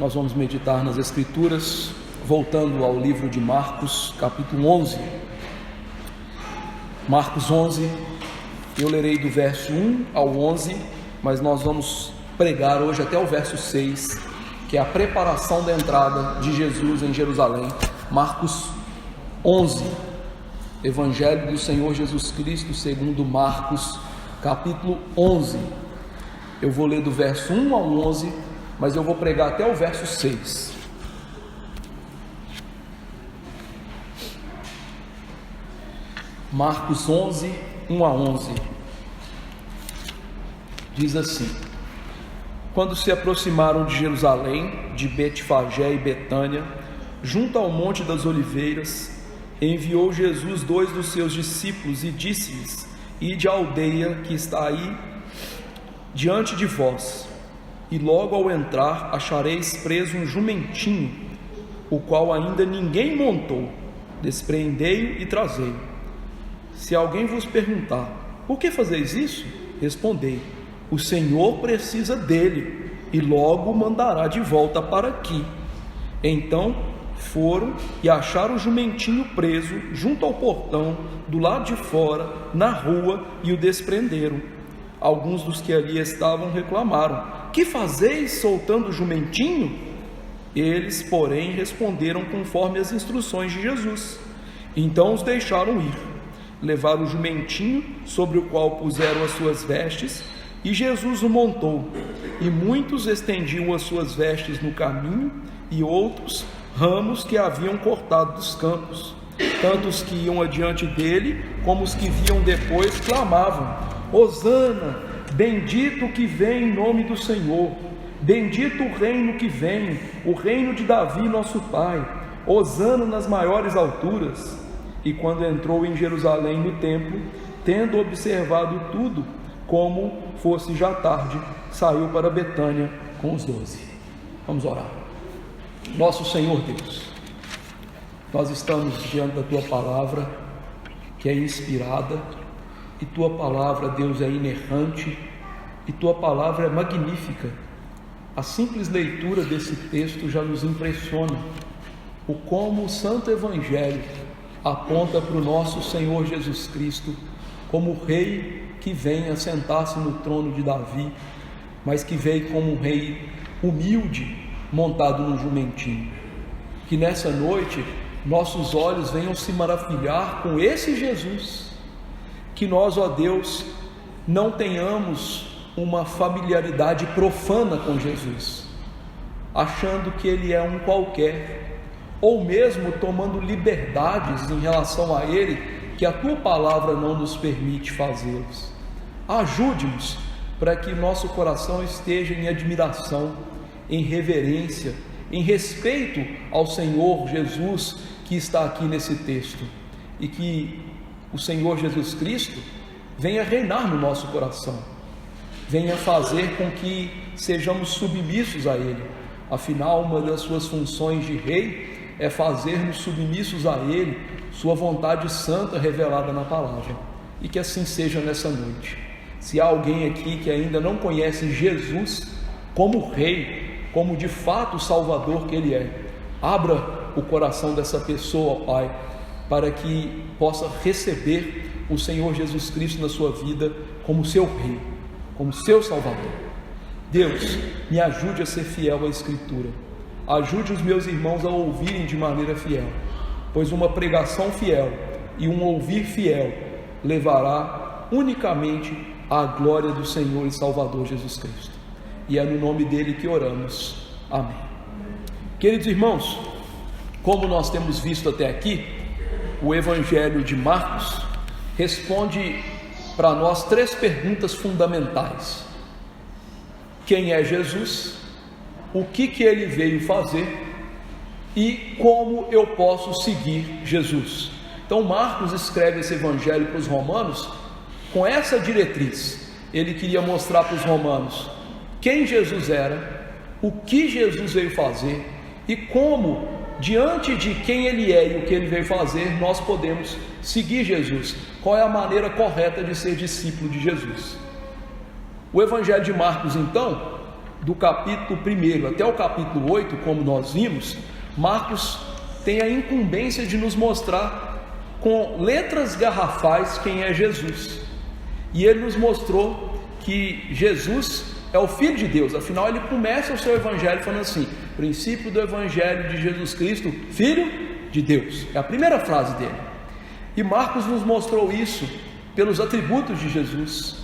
Nós vamos meditar nas Escrituras, voltando ao livro de Marcos, capítulo 11. Marcos 11, eu lerei do verso 1 ao 11, mas nós vamos pregar hoje até o verso 6, que é a preparação da entrada de Jesus em Jerusalém. Marcos 11, Evangelho do Senhor Jesus Cristo segundo Marcos, capítulo 11. Eu vou ler do verso 1 ao 11, mas eu vou pregar até o verso 6. Marcos 11, 1 a 11. Diz assim: Quando se aproximaram de Jerusalém, de Betfagé e Betânia, junto ao Monte das Oliveiras, enviou Jesus 2 dos seus discípulos e disse-lhes: Ide à aldeia que está aí diante de vós, e logo ao entrar achareis preso um jumentinho, o qual ainda ninguém montou. Despreendei-o e trazei-o. Se alguém vos perguntar: por que fazeis isso? Respondei: o Senhor precisa dele, e logo o mandará de volta para aqui. Então foram e acharam o jumentinho preso junto ao portão, do lado de fora, na rua, e o desprenderam. Alguns dos que ali estavam reclamaram: que fazeis soltando o jumentinho? Eles, porém, responderam conforme as instruções de Jesus. Então os deixaram ir. Levaram o jumentinho, sobre o qual puseram as suas vestes, e Jesus o montou. E muitos estendiam as suas vestes no caminho, e outros ramos que haviam cortado dos campos. Tanto os que iam adiante dele, como os que viam depois, clamavam: Hosana, bendito o que vem em nome do Senhor, bendito o reino que vem, o reino de Davi nosso pai, Hosana nas maiores alturas. E quando entrou em Jerusalém no templo, tendo observado tudo, como fosse já tarde, saiu para Betânia com os 12. Vamos orar. Nosso Senhor Deus, nós estamos diante da Tua palavra, que é inspirada, e Tua palavra, Deus, é inerrante, e Tua palavra é magnífica. A simples leitura desse texto já nos impressiona, o como o Santo Evangelho aponta para o nosso Senhor Jesus Cristo como o Rei que vem assentar-se no trono de Davi, mas que veio como um Rei humilde, montado num jumentinho. Que nessa noite nossos olhos venham se maravilhar com esse Jesus. Que nós, ó Deus, não tenhamos uma familiaridade profana com Jesus, achando que Ele é um qualquer, ou mesmo tomando liberdades em relação a Ele, que a Tua palavra não nos permite fazê-los. Ajude-nos para que nosso coração esteja em admiração, em reverência, em respeito ao Senhor Jesus que está aqui nesse texto, e que o Senhor Jesus Cristo venha reinar no nosso coração, venha fazer com que sejamos submissos a Ele. Afinal, uma das suas funções de rei é fazer-nos submissos a Ele, sua vontade santa revelada na palavra. E que assim seja nessa noite. Se há alguém aqui que ainda não conhece Jesus como Rei, como de fato o Salvador que Ele é, abra o coração dessa pessoa, Pai, para que possa receber o Senhor Jesus Cristo na sua vida como seu Rei, como seu Salvador. Deus, me ajude a ser fiel à Escritura. Ajude os meus irmãos a ouvirem de maneira fiel, pois uma pregação fiel e um ouvir fiel levará unicamente à glória do Senhor e Salvador Jesus Cristo. E é no nome dele que oramos. Amém. Queridos irmãos, como nós temos visto até aqui, o Evangelho de Marcos responde para nós 3 perguntas fundamentais: quem é Jesus? O que Ele veio fazer? E como eu posso seguir Jesus? Então Marcos escreve esse Evangelho para os romanos com essa diretriz. Ele queria mostrar para os romanos quem Jesus era, o que Jesus veio fazer e como, diante de quem Ele é e o que Ele veio fazer, nós podemos seguir Jesus. Qual é a maneira correta de ser discípulo de Jesus? O Evangelho de Marcos, então, do capítulo 1 até o capítulo 8, como nós vimos, Marcos tem a incumbência de nos mostrar com letras garrafais quem é Jesus. E ele nos mostrou que Jesus é o Filho de Deus. Afinal, ele começa o seu evangelho falando assim: princípio do evangelho de Jesus Cristo, Filho de Deus. É a primeira frase dele. E Marcos nos mostrou isso pelos atributos de Jesus.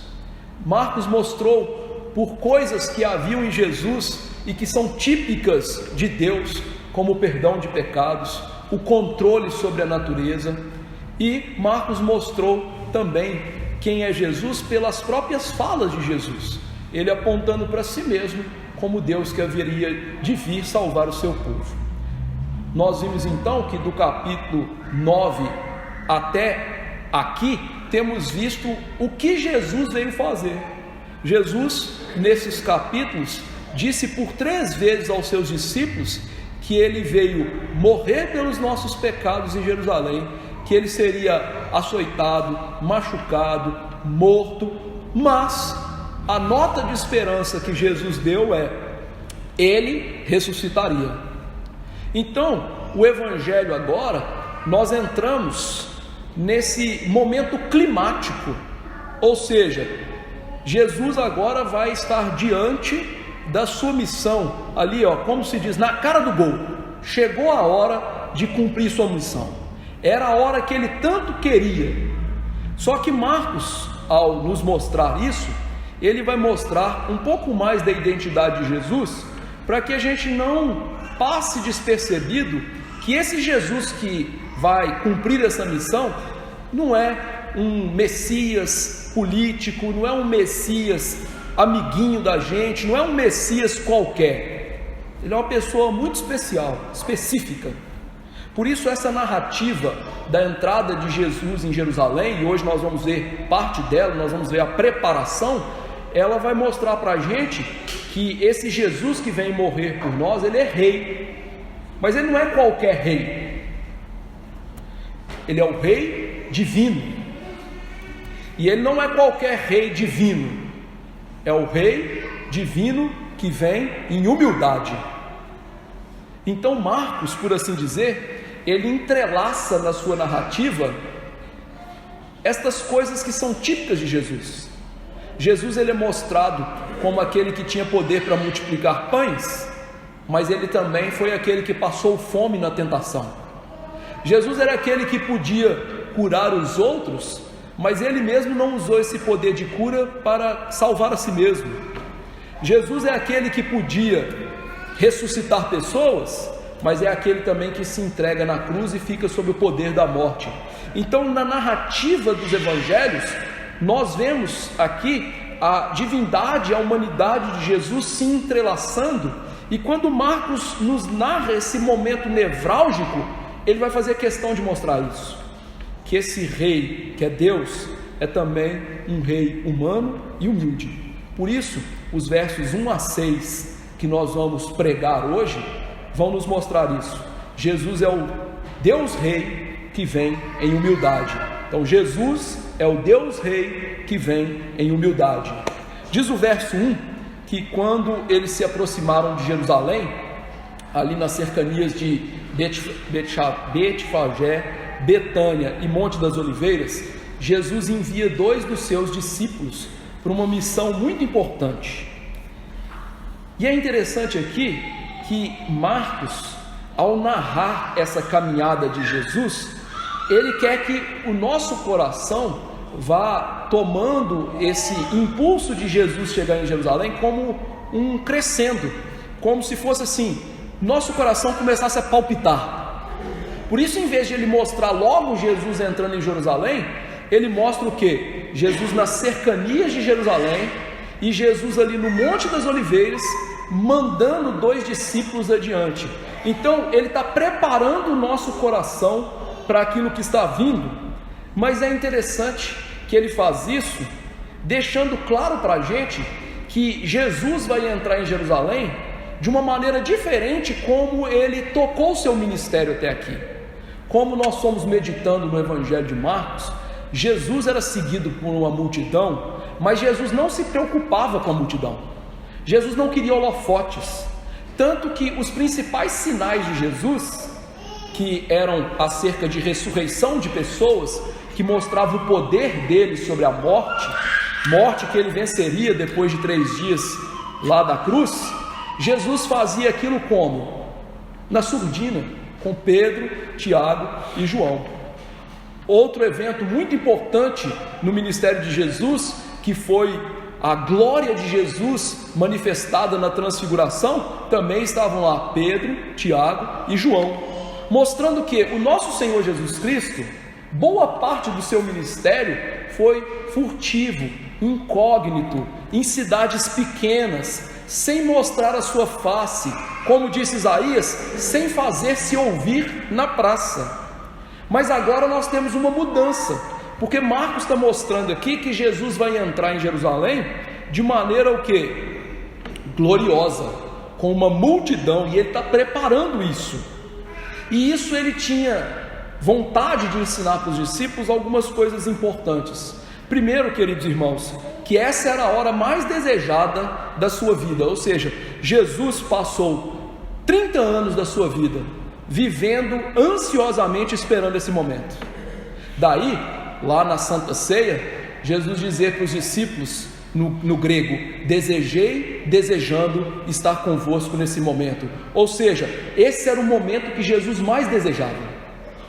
Marcos mostrou por coisas que haviam em Jesus e que são típicas de Deus, como o perdão de pecados, o controle sobre a natureza. E Marcos mostrou também quem é Jesus pelas próprias falas de Jesus, ele apontando para si mesmo como Deus que haveria de vir salvar o seu povo. Nós vimos então que do capítulo 9 até aqui temos visto o que Jesus veio fazer. Jesus, nesses capítulos, disse por 3 vezes aos seus discípulos que ele veio morrer pelos nossos pecados em Jerusalém, que ele seria açoitado, machucado, morto, mas a nota de esperança que Jesus deu é: ele ressuscitaria. Então, o evangelho agora, nós entramos nesse momento climático, ou seja, Jesus agora vai estar diante da sua missão, ali como se diz, na cara do gol. Chegou a hora de cumprir sua missão, era a hora que ele tanto queria. Só que Marcos, ao nos mostrar isso, ele vai mostrar um pouco mais da identidade de Jesus, para que a gente não passe despercebido que esse Jesus que vai cumprir essa missão não é um Messias político, não é um Messias amiguinho da gente, não é um Messias qualquer. Ele é uma pessoa muito especial, específica. Por isso essa narrativa da entrada de Jesus em Jerusalém, e hoje nós vamos ver parte dela, nós vamos ver a preparação, ela vai mostrar para a gente que esse Jesus que vem morrer por nós, ele é rei, mas ele não é qualquer rei, ele é o rei divino, e ele não é qualquer rei divino, é o rei divino que vem em humildade. Então Marcos, por assim dizer, ele entrelaça na sua narrativa estas coisas que são típicas de Jesus. Jesus, ele é mostrado como aquele que tinha poder para multiplicar pães, mas ele também foi aquele que passou fome na tentação. Jesus era aquele que podia curar os outros, mas ele mesmo não usou esse poder de cura para salvar a si mesmo. Jesus é aquele que podia ressuscitar pessoas, mas é aquele também que se entrega na cruz e fica sob o poder da morte. Então, na narrativa dos evangelhos, nós vemos aqui a divindade, a humanidade de Jesus se entrelaçando, e quando Marcos nos narra esse momento nevrálgico, ele vai fazer questão de mostrar isso, que esse rei, que é Deus, é também um rei humano e humilde. Por isso, os versos 1 a 6 que nós vamos pregar hoje, vão nos mostrar isso. Jesus é o Deus Rei que vem em humildade. Então Jesus é o Deus Rei que vem em humildade. Diz o verso 1 que quando eles se aproximaram de Jerusalém, ali nas cercanias de Betfagé, Betânia e Monte das Oliveiras, Jesus envia 2 dos seus discípulos para uma missão muito importante. E é interessante aqui que Marcos, ao narrar essa caminhada de Jesus, ele quer que o nosso coração vá tomando esse impulso de Jesus chegar em Jerusalém como um crescendo, como se fosse assim, nosso coração começasse a palpitar. Por isso, em vez de ele mostrar logo Jesus entrando em Jerusalém, ele mostra o que? Jesus nas cercanias de Jerusalém, e Jesus ali no Monte das Oliveiras, mandando 2 discípulos adiante. Então ele está preparando o nosso coração para aquilo que está vindo. Mas é interessante que ele faz isso deixando claro para a gente que Jesus vai entrar em Jerusalém de uma maneira diferente como ele tocou o seu ministério até aqui. Como nós fomos meditando no Evangelho de Marcos, Jesus era seguido por uma multidão, mas Jesus não se preocupava com a multidão. Jesus não queria holofotes, tanto que os principais sinais de Jesus, que eram acerca de ressurreição de pessoas, que mostravam o poder dele sobre a morte que ele venceria depois de 3 dias lá da cruz, Jesus fazia aquilo como? Na surdina, com Pedro, Tiago e João. Outro evento muito importante no ministério de Jesus, que foi a glória de Jesus manifestada na transfiguração, também estavam lá Pedro, Tiago e João, mostrando que o nosso Senhor Jesus Cristo, boa parte do seu ministério foi furtivo, incógnito, em cidades pequenas, sem mostrar a sua face, como disse Isaías, sem fazer-se ouvir na praça. Mas agora nós temos uma mudança, porque Marcos está mostrando aqui que Jesus vai entrar em Jerusalém de maneira o quê? Gloriosa, com uma multidão, e ele está preparando isso. E isso ele tinha vontade de ensinar para os discípulos algumas coisas importantes. Primeiro, queridos irmãos, que essa era a hora mais desejada da sua vida, ou seja, Jesus passou 30 anos da sua vida vivendo ansiosamente esperando esse momento. Daí, lá na Santa Ceia, Jesus dizia para os discípulos, no grego, desejei, desejando estar convosco nesse momento. Ou seja, esse era o momento que Jesus mais desejava,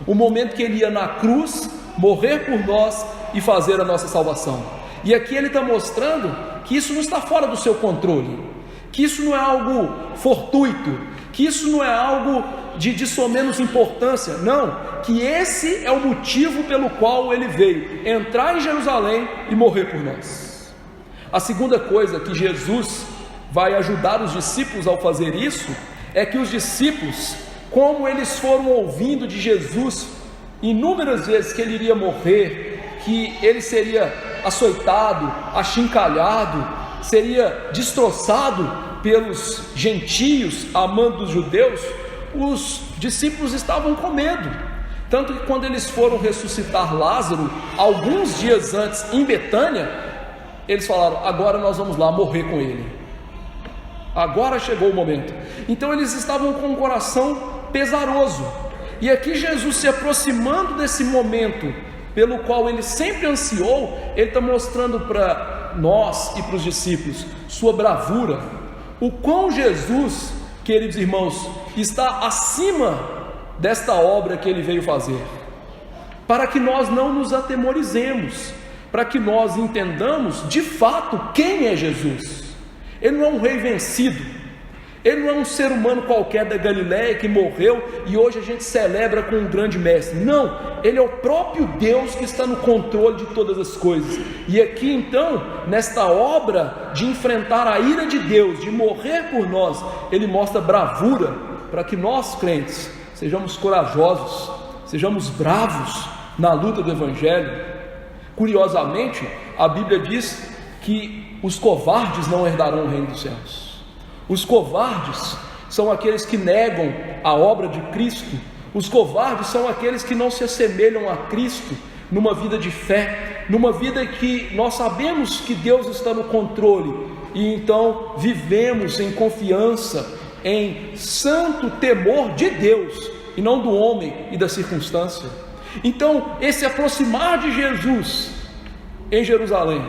o momento que ele ia na cruz, morrer por nós e fazer a nossa salvação. E aqui ele está mostrando que isso não está fora do seu controle, que isso não é algo fortuito, que isso não é algo de somenos importância, não, que esse é o motivo pelo qual ele veio, entrar em Jerusalém e morrer por nós. A segunda coisa que Jesus vai ajudar os discípulos ao fazer isso, é que os discípulos, como eles foram ouvindo de Jesus inúmeras vezes que ele iria morrer, que ele seria açoitado, achincalhado, seria destroçado pelos gentios, amando os judeus, os discípulos estavam com medo. Tanto que quando eles foram ressuscitar Lázaro, alguns dias antes em Betânia, eles falaram, agora nós vamos lá morrer com ele, agora chegou o momento. Então eles estavam com o coração pesaroso, e aqui Jesus se aproximando desse momento, pelo qual ele sempre ansiou, ele está mostrando para nós e para os discípulos, sua bravura, o quão Jesus, queridos irmãos, está acima desta obra que ele veio fazer, para que nós não nos atemorizemos, para que nós entendamos de fato quem é Jesus. Ele não é um rei vencido, ele não é um ser humano qualquer da Galileia que morreu e hoje a gente celebra com um grande mestre. Não, ele é o próprio Deus que está no controle de todas as coisas. E aqui então, nesta obra de enfrentar a ira de Deus, de morrer por nós, ele mostra bravura para que nós crentes sejamos corajosos, sejamos bravos na luta do Evangelho. Curiosamente, a Bíblia diz que os covardes não herdarão o reino dos céus. Os covardes são aqueles que negam a obra de Cristo. Os covardes são aqueles que não se assemelham a Cristo numa vida de fé, numa vida que nós sabemos que Deus está no controle, e então vivemos em confiança, em santo temor de Deus e não do homem e da circunstância. Então esse aproximar de Jesus em Jerusalém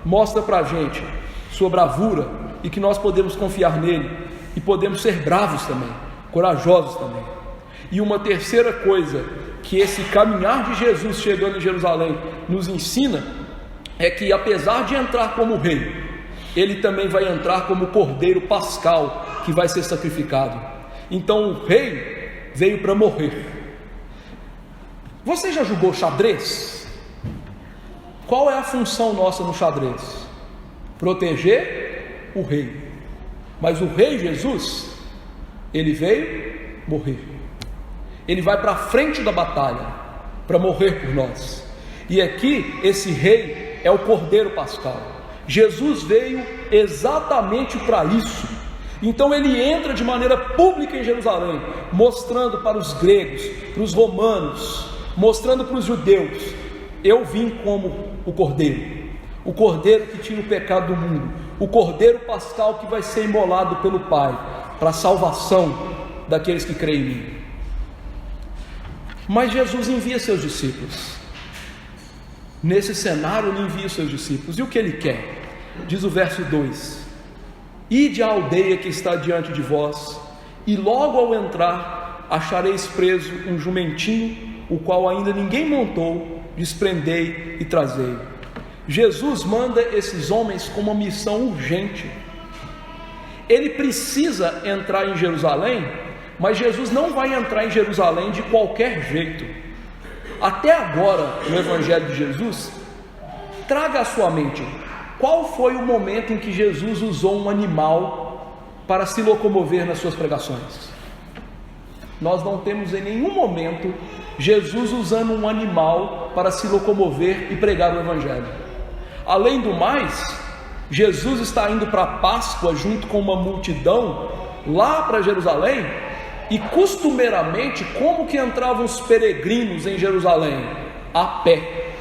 mostra para a gente sua bravura, e que nós podemos confiar nele, e podemos ser bravos também, corajosos também. E uma terceira coisa que esse caminhar de Jesus chegando em Jerusalém nos ensina, é que apesar de entrar como rei, ele também vai entrar como cordeiro pascal, que vai ser sacrificado. Então o rei veio para morrer. Você já jogou xadrez? Qual é a função nossa no xadrez? Proteger o rei. Mas o rei Jesus, ele veio morrer, ele vai para a frente da batalha para morrer por nós. E aqui esse rei é o cordeiro pascal. Jesus veio exatamente para isso. Então ele entra de maneira pública em Jerusalém, mostrando para os gregos, para os romanos, mostrando para os judeus, eu vim como o cordeiro que tira o pecado do mundo, o cordeiro pascal que vai ser imolado pelo Pai, para a salvação daqueles que creem em mim. Mas Jesus envia seus discípulos. Nesse cenário ele envia seus discípulos, e o que ele quer? Diz o verso 2: ide à aldeia que está diante de vós, e logo ao entrar achareis preso um jumentinho, o qual ainda ninguém montou, desprendei e trazei. Jesus manda esses homens com uma missão urgente. Ele precisa entrar em Jerusalém, mas Jesus não vai entrar em Jerusalém de qualquer jeito. Até agora, no Evangelho de Jesus, traga à sua mente, qual foi o momento em que Jesus usou um animal para se locomover nas suas pregações? Nós não temos em nenhum momento Jesus usando um animal para se locomover e pregar o Evangelho. Além do mais, Jesus está indo para a Páscoa junto com uma multidão lá para Jerusalém, e costumeiramente, como que entravam os peregrinos em Jerusalém? A pé.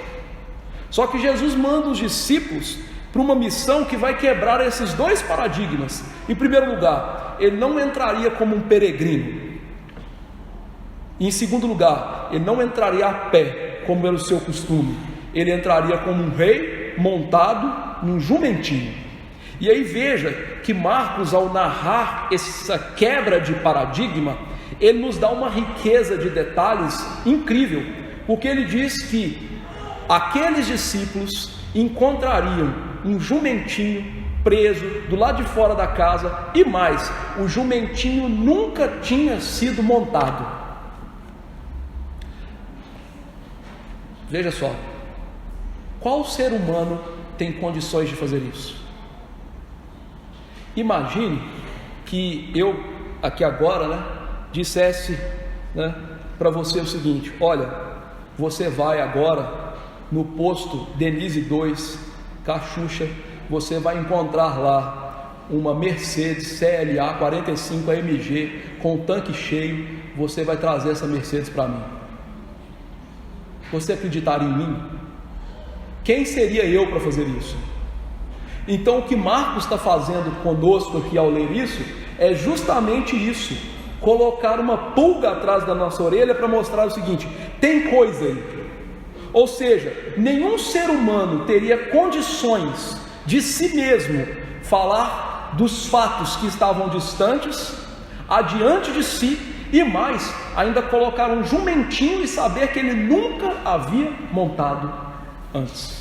Só que Jesus manda os discípulos para uma missão que vai quebrar esses dois paradigmas. Em primeiro lugar, ele não entraria como um peregrino. Em segundo lugar, ele não entraria a pé, como era o seu costume. Ele entraria como um rei montado num jumentinho. E aí veja que Marcos, ao narrar essa quebra de paradigma, ele nos dá uma riqueza de detalhes incrível, porque ele diz que aqueles discípulos encontrariam um jumentinho preso do lado de fora da casa, e mais, o jumentinho nunca tinha sido montado. Veja só, qual ser humano tem condições de fazer isso? Imagine que eu, aqui agora, dissesse para você o seguinte: olha, você vai agora no posto Denise 2, Cachucha, você vai encontrar lá uma Mercedes CLA 45 AMG com o tanque cheio, você vai trazer essa Mercedes para mim. Você acreditaria em mim? Quem seria eu para fazer isso? Então o que Marcos está fazendo conosco aqui ao ler isso, é justamente isso, colocar uma pulga atrás da nossa orelha para mostrar o seguinte: tem coisa aí. Ou seja, nenhum ser humano teria condições de si mesmo falar dos fatos que estavam distantes, adiante de si, e mais, ainda colocar um jumentinho e saber que ele nunca havia montado antes.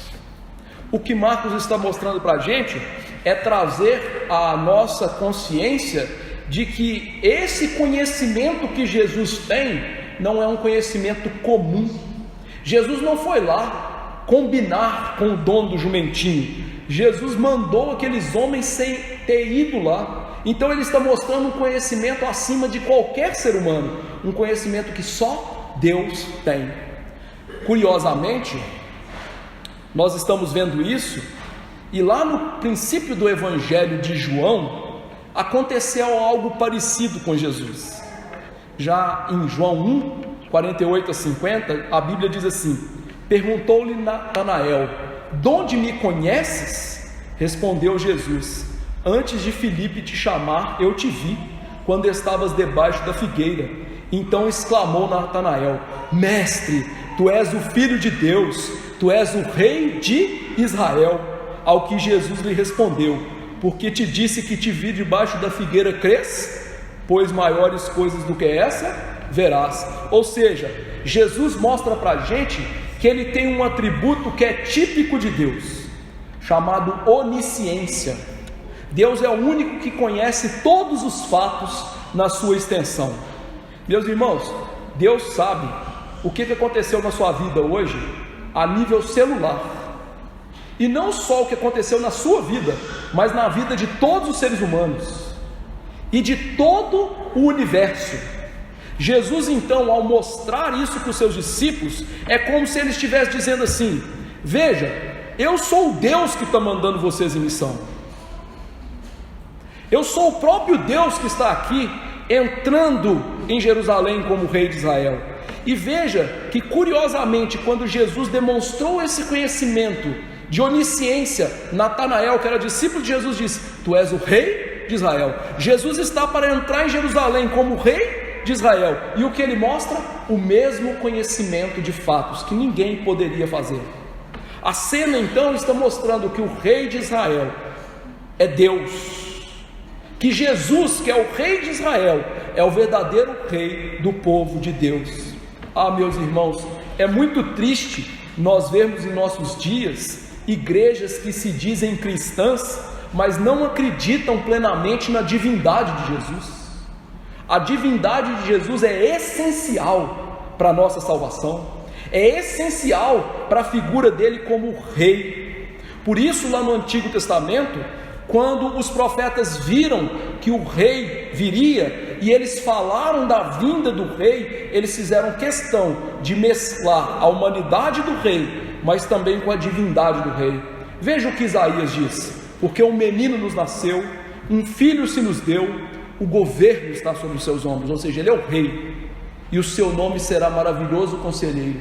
O que Marcos está mostrando para a gente é trazer a nossa consciência de que esse conhecimento que Jesus tem não é um conhecimento comum. Jesus não foi lá combinar com o dono do jumentinho. Jesus mandou aqueles homens sem ter ido lá. Então ele está mostrando um conhecimento acima de qualquer ser humano, um conhecimento que só Deus tem. Curiosamente, nós estamos vendo isso, e lá no princípio do Evangelho de João, aconteceu algo parecido com Jesus. Já em João 1, 48 a 50, a Bíblia diz assim: perguntou-lhe Natanael: donde me conheces? Respondeu Jesus: antes de Filipe te chamar, eu te vi, quando estavas debaixo da figueira. Então exclamou Natanael: mestre, tu és o Filho de Deus, tu és o Rei de Israel. Ao que Jesus lhe respondeu: porque te disse que te vi debaixo da figueira, crês? Pois maiores coisas do que essa verás. Ou seja, Jesus mostra para a gente que ele tem um atributo que é típico de Deus, chamado onisciência. Deus é o único que conhece todos os fatos na sua extensão. Meus irmãos, Deus sabe o que aconteceu na sua vida hoje a nível celular, e não só o que aconteceu na sua vida, mas na vida de todos os seres humanos e de todo o universo. Jesus então, ao mostrar isso para os seus discípulos, é como se ele estivesse dizendo assim: veja, eu sou o Deus que está mandando vocês em missão, eu sou o próprio Deus que está aqui entrando em Jerusalém como Rei de Israel. E veja que curiosamente, quando Jesus demonstrou esse conhecimento de onisciência. Natanael, que era discípulo de Jesus, disse: tu és o rei de Israel. Jesus está para entrar em Jerusalém como rei de Israel, e o que ele mostra? O mesmo conhecimento de fatos que ninguém poderia fazer. A cena então está mostrando que o rei de Israel é Deus, que Jesus, que é o rei de Israel, é o verdadeiro rei do povo de Deus. Meus irmãos, é muito triste nós vermos em nossos dias igrejas que se dizem cristãs, mas não acreditam plenamente na divindade de Jesus. A divindade de Jesus é essencial para a nossa salvação, é essencial para a figura dele como rei. Por isso, lá no Antigo Testamento, quando os profetas viram que o rei viria, e eles falaram da vinda do rei, eles fizeram questão de mesclar a humanidade do rei, mas também com a divindade do rei. Veja o que Isaías diz: porque um menino nos nasceu, um filho se nos deu, o governo está sobre os seus ombros, ou seja, ele é o rei, e o seu nome será maravilhoso conselheiro,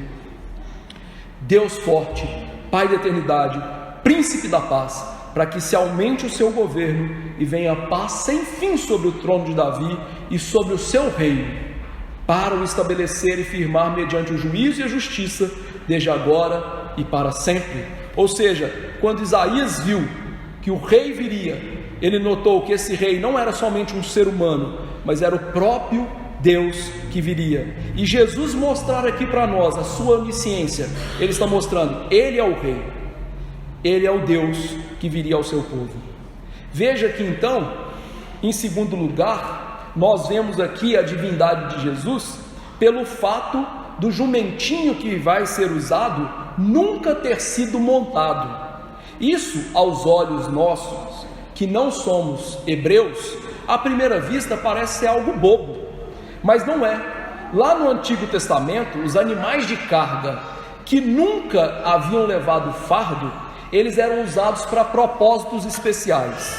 Deus forte, Pai da eternidade, príncipe da paz, para que se aumente o seu governo e venha paz sem fim sobre o trono de Davi e sobre o seu reino, para o estabelecer e firmar mediante o juízo e a justiça, desde agora e para sempre. Ou seja, quando Isaías viu que o rei viria, ele notou que esse rei não era somente um ser humano, mas era o próprio Deus que viria. E Jesus mostrar aqui para nós a sua onisciência, ele está mostrando, ele é o rei, ele é o Deus que viria ao seu povo. Veja que então, em segundo lugar, nós vemos aqui a divindade de Jesus pelo fato do jumentinho que vai ser usado nunca ter sido montado. Isso, aos olhos nossos, que não somos hebreus, à primeira vista parece ser algo bobo, mas não é. Lá no Antigo Testamento, os animais de carga que nunca haviam levado fardo, eles eram usados para propósitos especiais.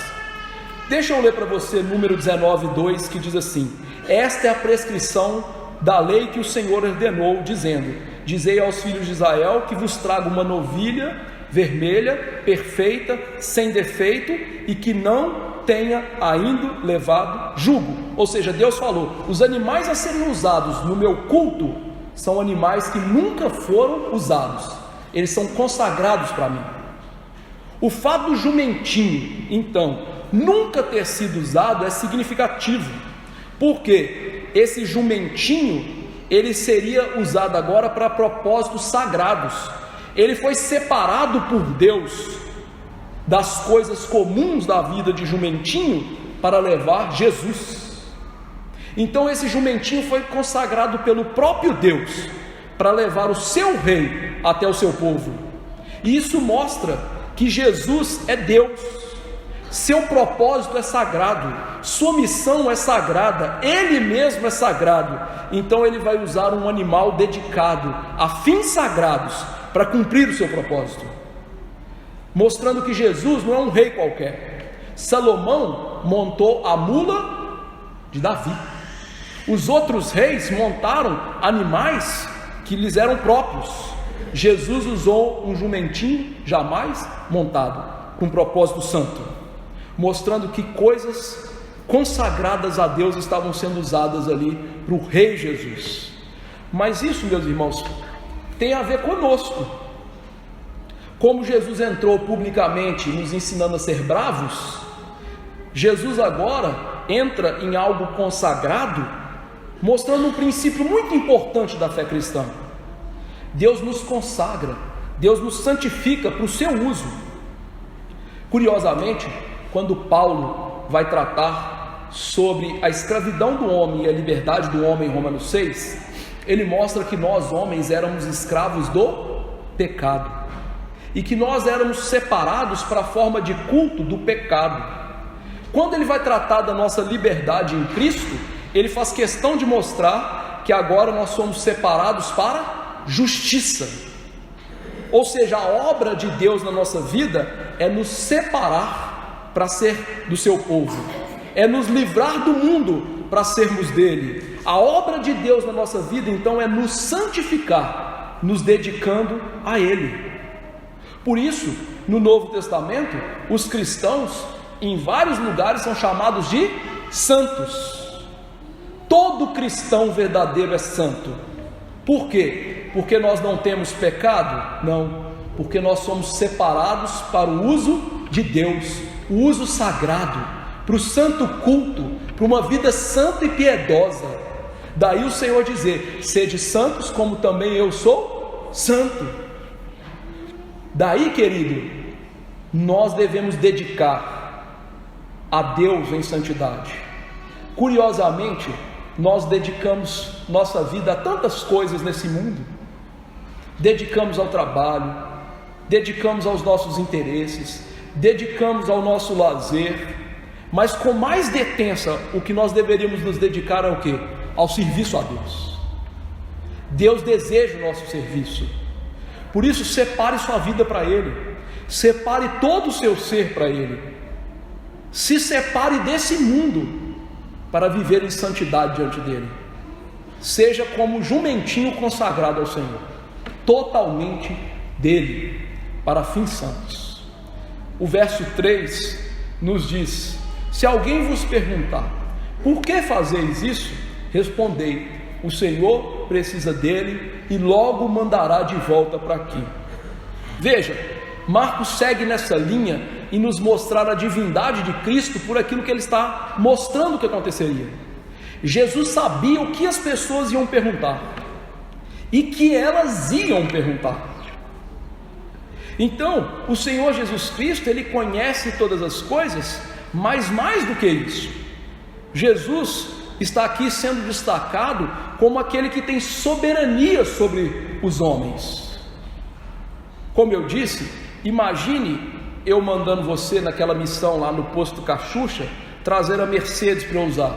Deixa eu ler para você número 19:2, que diz assim: esta é a prescrição da lei que o Senhor ordenou, dizendo: dizei aos filhos de Israel que vos traga uma novilha vermelha, perfeita, sem defeito, e que não tenha ainda levado jugo. Ou seja, Deus falou: os animais a serem usados no meu culto são animais que nunca foram usados, eles são consagrados para mim. O fato do jumentinho, então, nunca ter sido usado é significativo, porque esse jumentinho, ele seria usado agora para propósitos sagrados. Ele foi separado por Deus das coisas comuns da vida de jumentinho para levar Jesus. Então esse jumentinho foi consagrado pelo próprio Deus para levar o seu rei até o seu povo. E isso mostra que Jesus é Deus, seu propósito é sagrado, sua missão é sagrada, ele mesmo é sagrado. Então ele vai usar um animal dedicado a fins sagrados para cumprir o seu propósito, mostrando que Jesus não é um rei qualquer. Salomão montou a mula de Davi, os outros reis montaram animais que lhes eram próprios. Jesus usou um jumentinho jamais montado, com propósito santo, mostrando que coisas consagradas a Deus estavam sendo usadas ali para o rei Jesus. Mas isso, meus irmãos, tem a ver conosco. Como Jesus entrou publicamente nos ensinando a ser bravos, Jesus agora entra em algo consagrado, mostrando um princípio muito importante da fé cristã. Deus nos consagra, Deus nos santifica para o seu uso. Curiosamente, quando Paulo vai tratar sobre a escravidão do homem e a liberdade do homem em Romanos 6, ele mostra que nós homens éramos escravos do pecado, e que nós éramos separados para a forma de culto do pecado. Quando ele vai tratar da nossa liberdade em Cristo, ele faz questão de mostrar que agora nós somos separados para justiça. Ou seja, a obra de Deus na nossa vida é nos separar para ser do seu povo, é nos livrar do mundo para sermos dele. A obra de Deus na nossa vida então é nos santificar, nos dedicando a ele. Por isso, no Novo Testamento, os cristãos, em vários lugares, são chamados de santos. Todo cristão verdadeiro é santo. Por quê? Porque nós não temos pecado? Não, porque nós somos separados para o uso de Deus, o uso sagrado, para o santo culto, para uma vida santa e piedosa. Daí o Senhor dizer: sede santos como também eu sou santo. Daí, querido, nós devemos dedicar a Deus em santidade. Curiosamente, nós dedicamos nossa vida a tantas coisas nesse mundo. Dedicamos ao trabalho, dedicamos aos nossos interesses, dedicamos ao nosso lazer, mas com mais detença, o que nós deveríamos nos dedicar é o quê? Ao serviço a Deus. Deus deseja o nosso serviço. Por isso, separe sua vida para Ele, separe todo o seu ser para Ele, se separe desse mundo para viver em santidade diante dEle. Seja como um jumentinho consagrado ao Senhor, totalmente dEle, para fins santos. O verso 3 nos diz: se alguém vos perguntar, por que fazeis isso? Respondei: o Senhor precisa dele e logo mandará de volta para aqui. Veja, Marcos segue nessa linha e nos mostrar a divindade de Cristo por aquilo que ele está mostrando que aconteceria. Jesus sabia o que as pessoas iam perguntar e que elas iam perguntar. Então, o Senhor Jesus Cristo, Ele conhece todas as coisas, mas mais do que isso, Jesus está aqui sendo destacado como aquele que tem soberania sobre os homens. Como eu disse, imagine eu mandando você naquela missão lá no posto Cachucha, trazer a Mercedes para eu usar.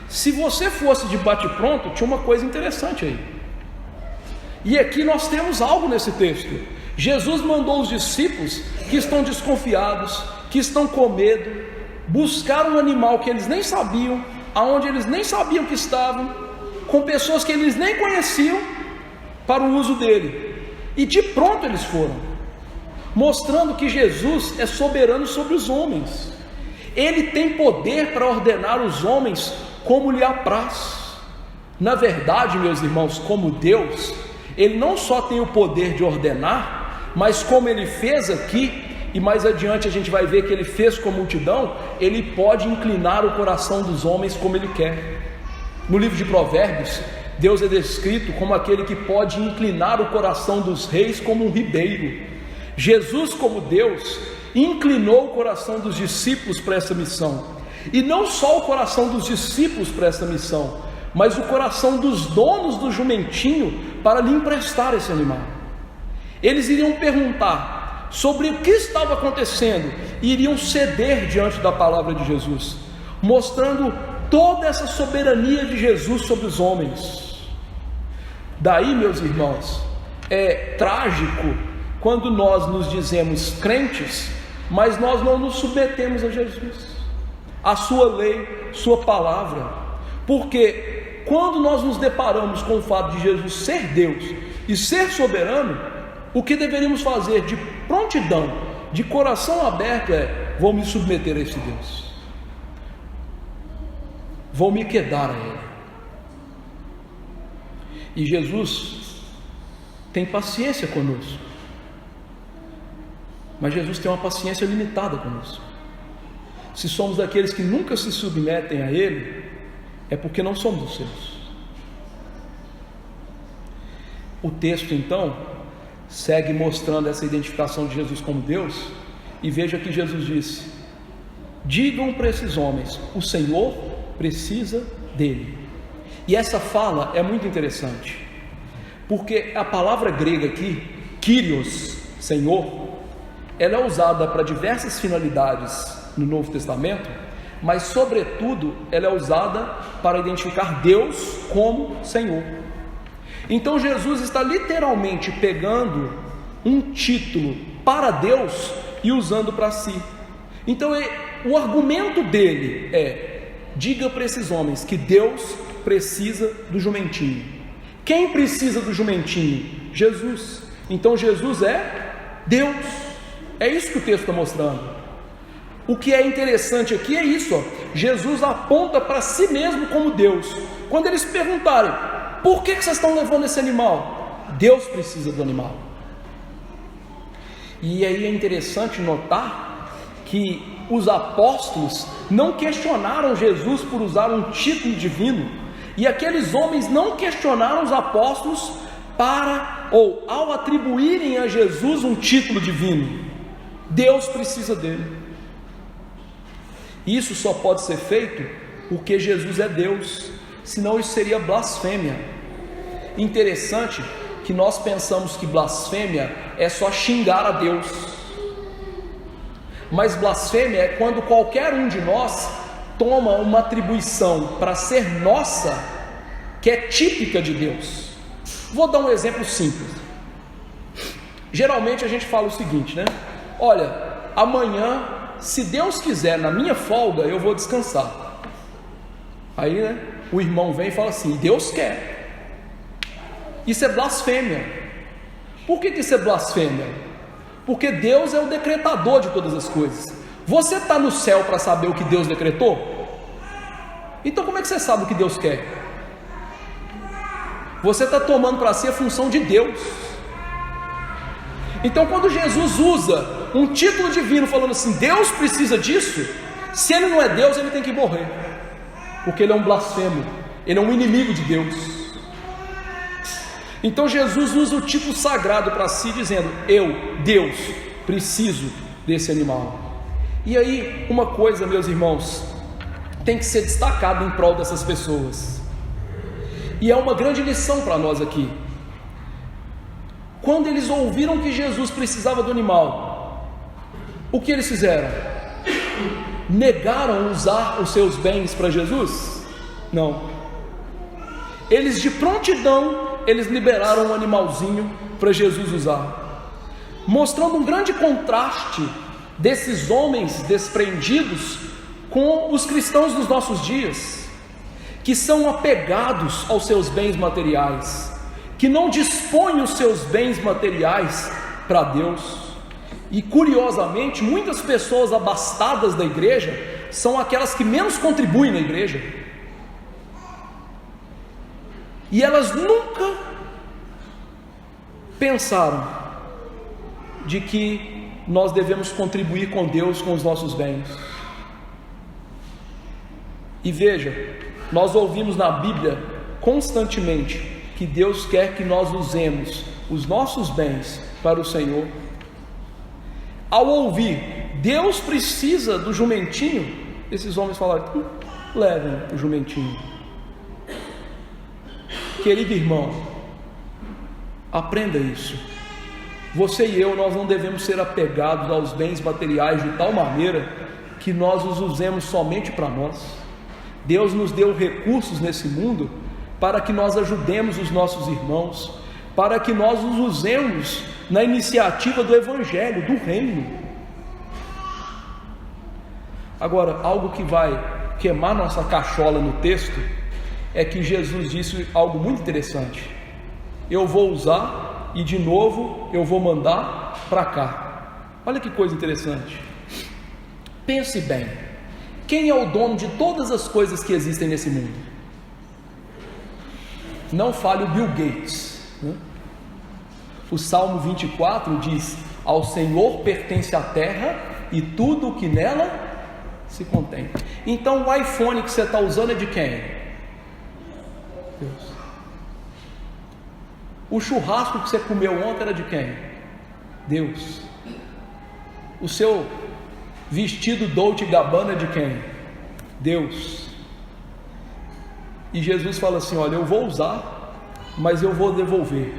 Se você fosse de bate-pronto, tinha uma coisa interessante aí. E aqui nós temos algo nesse texto. Jesus mandou os discípulos que estão desconfiados, que estão com medo, buscar um animal que eles nem sabiam, aonde eles nem sabiam que estavam, com pessoas que eles nem conheciam, para o uso dele. E de pronto eles foram, mostrando que Jesus é soberano sobre os homens. Ele tem poder para ordenar os homens como lhe apraz. Na verdade, meus irmãos, como Deus, Ele não só tem o poder de ordenar, mas como Ele fez aqui, e mais adiante a gente vai ver que Ele fez com a multidão, Ele pode inclinar o coração dos homens como Ele quer. No livro de Provérbios, Deus é descrito como aquele que pode inclinar o coração dos reis como um ribeiro. Jesus, como Deus, inclinou o coração dos discípulos para essa missão, e não só o coração dos discípulos para essa missão, mas o coração dos donos do jumentinho para lhe emprestar esse animal. Eles iriam perguntar sobre o que estava acontecendo e iriam ceder diante da palavra de Jesus, mostrando toda essa soberania de Jesus sobre os homens. Daí, meus irmãos, é trágico quando nós nos dizemos crentes, mas nós não nos submetemos a Jesus, a sua lei, sua palavra. Porque quando nós nos deparamos com o fato de Jesus ser Deus e ser soberano, o que deveríamos fazer de prontidão, de coração aberto, é: vou me submeter a esse Deus, vou me quedar a Ele. E Jesus tem paciência conosco, mas Jesus tem uma paciência limitada conosco. Se somos daqueles que nunca se submetem a Ele, é porque não somos os seus. O texto então segue mostrando essa identificação de Jesus como Deus, e veja que Jesus disse: digam para esses homens, o Senhor precisa dele. E essa fala é muito interessante, porque a palavra grega aqui, Kyrios, Senhor, ela é usada para diversas finalidades no Novo Testamento, mas sobretudo ela é usada para identificar Deus como Senhor. Então Jesus está literalmente pegando um título para Deus e usando para si. Então o argumento dele é: diga para esses homens que Deus precisa do jumentinho. Quem precisa do jumentinho? Jesus. Então Jesus é Deus. É isso que o texto está mostrando. O que é interessante aqui é isso, ó. Jesus aponta para si mesmo como Deus. Quando eles perguntarem, por que vocês estão levando esse animal? Deus precisa do animal. E aí é interessante notar que os apóstolos não questionaram Jesus por usar um título divino, e aqueles homens não questionaram os apóstolos ao atribuírem a Jesus um título divino. Deus precisa dele. Isso só pode ser feito porque Jesus é Deus, senão isso seria blasfêmia. Interessante que nós pensamos que blasfêmia é só xingar a Deus, mas blasfêmia é quando qualquer um de nós toma uma atribuição para ser nossa, que é típica de Deus. Vou dar um exemplo simples. Geralmente a gente fala o seguinte, né? Olha, amanhã, se Deus quiser, na minha folga, eu vou descansar. Aí, né, o irmão vem e fala assim, Deus quer. Isso é blasfêmia. Por que isso é blasfêmia? Porque Deus é o decretador de todas as coisas. Você está no céu para saber o que Deus decretou? Então como é que você sabe o que Deus quer? Você está tomando para si a função de Deus. Então quando Jesus usa um título divino falando assim, Deus precisa disso, se ele não é Deus, ele tem que morrer, porque ele é um blasfemo, ele é um inimigo de Deus. Então Jesus usa o título sagrado para si, dizendo, eu, Deus, preciso desse animal. E aí, uma coisa, meus irmãos, tem que ser destacada em prol dessas pessoas, e é uma grande lição para nós aqui. Quando eles ouviram que Jesus precisava do animal, o que eles fizeram? Negaram usar os seus bens para Jesus? Não. Eles de prontidão, eles liberaram um animalzinho para Jesus usar, mostrando um grande contraste desses homens desprendidos com os cristãos dos nossos dias, que são apegados aos seus bens materiais, que não dispõem os seus bens materiais para Deus. E curiosamente, muitas pessoas abastadas da igreja são aquelas que menos contribuem na igreja, e elas nunca pensaram de que nós devemos contribuir com Deus com os nossos bens. E veja, nós ouvimos na Bíblia constantemente que Deus quer que nós usemos os nossos bens para o Senhor. Ao ouvir, Deus precisa do jumentinho, esses homens falaram, levem o jumentinho. Querido irmão, aprenda isso. Você e eu, nós não devemos ser apegados aos bens materiais de tal maneira que nós os usemos somente para nós. Deus nos deu recursos nesse mundo para que nós ajudemos os nossos irmãos, para que nós os usemos na iniciativa do Evangelho, do Reino. Agora, algo que vai queimar nossa cachola no texto é que Jesus disse algo muito interessante: eu vou usar e de novo eu vou mandar para cá. Olha que coisa interessante. Pense bem, quem é o dono de todas as coisas que existem nesse mundo? Não fale o Bill Gates, né? O Salmo 24 diz, ao Senhor pertence a terra e tudo o que nela se contém. Então o iPhone que você está usando é de quem? Deus. O churrasco que você comeu ontem era de quem? Deus. O seu vestido Dolce & Gabbana é de quem? Deus. E Jesus fala assim, olha, eu vou usar, mas eu vou devolver,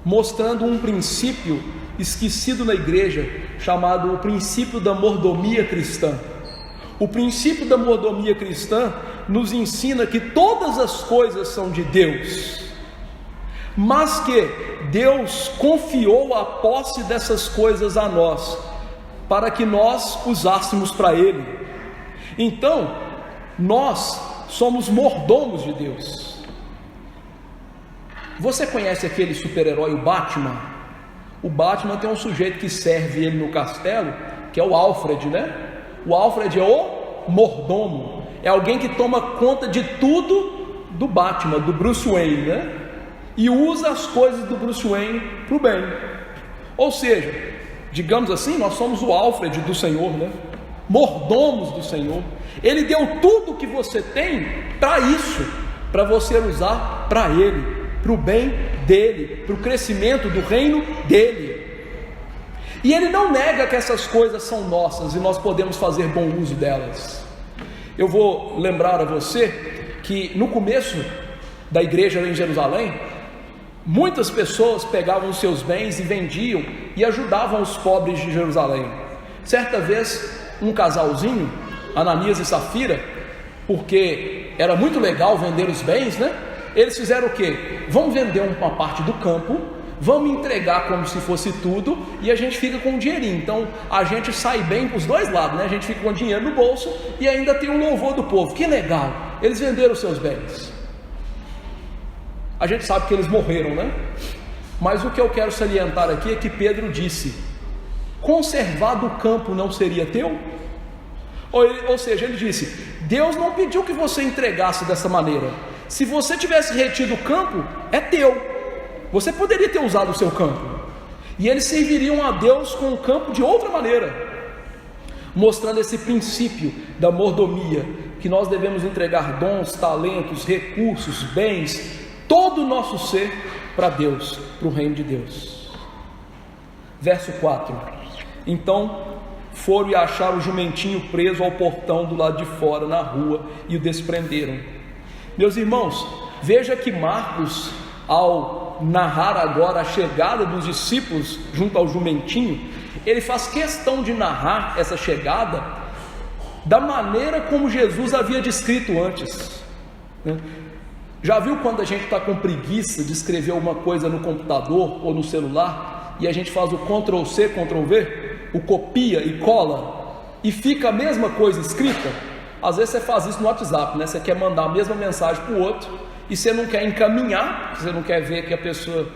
mostrando um princípio esquecido na igreja, chamado o princípio da mordomia cristã. O princípio da mordomia cristã nos ensina que todas as coisas são de Deus, mas que Deus confiou a posse dessas coisas a nós, para que nós usássemos para Ele. Então, nós somos mordomos de Deus. Você conhece aquele super-herói, o Batman? O Batman tem um sujeito que serve ele no castelo, que é o Alfred, né? O Alfred é o mordomo, é alguém que toma conta de tudo do Batman, do Bruce Wayne, né? E usa as coisas do Bruce Wayne para o bem. Ou seja, digamos assim, nós somos o Alfred do Senhor, né? Mordomos do Senhor. Ele deu tudo que você tem para isso, para você usar para Ele, para o bem dEle, para o crescimento do reino dEle. E Ele não nega que essas coisas são nossas e nós podemos fazer bom uso delas. Eu vou lembrar a você que no começo da igreja em Jerusalém, muitas pessoas pegavam os seus bens e vendiam e ajudavam os pobres de Jerusalém. Certa vez, um casalzinho, Ananias e Safira, porque era muito legal vender os bens, né? Eles fizeram o quê? Vamos vender uma parte do campo, vamos entregar como se fosse tudo e a gente fica com o dinheirinho. Então a gente sai bem para os dois lados, né? A gente fica com o dinheiro no bolso e ainda tem o louvor do povo. Que legal! Eles venderam os seus bens. A gente sabe que eles morreram, né? Mas o que eu quero salientar aqui é que Pedro disse: conservado o campo não seria teu? Ou seja, ele disse: Deus não pediu que você entregasse dessa maneira. Se você tivesse retido o campo, é teu. Você poderia ter usado o seu campo. E eles serviriam a Deus com o campo de outra maneira, mostrando esse princípio da mordomia, que nós devemos entregar dons, talentos, recursos, bens, todo o nosso ser para Deus, para o reino de Deus. Verso 4: então foram e acharam o jumentinho preso ao portão do lado de fora, na rua, e o desprenderam. Meus irmãos, veja que Marcos, ao narrar agora a chegada dos discípulos junto ao jumentinho, ele faz questão de narrar essa chegada da maneira como Jesus havia descrito antes, né? Já viu quando a gente está com preguiça de escrever alguma coisa no computador ou no celular, e a gente faz o Ctrl+C, Ctrl+V, o copia e cola, e fica a mesma coisa escrita? Às vezes você faz isso no WhatsApp, né? Você quer mandar a mesma mensagem para o outro, e você não quer encaminhar, você não quer ver que a pessoa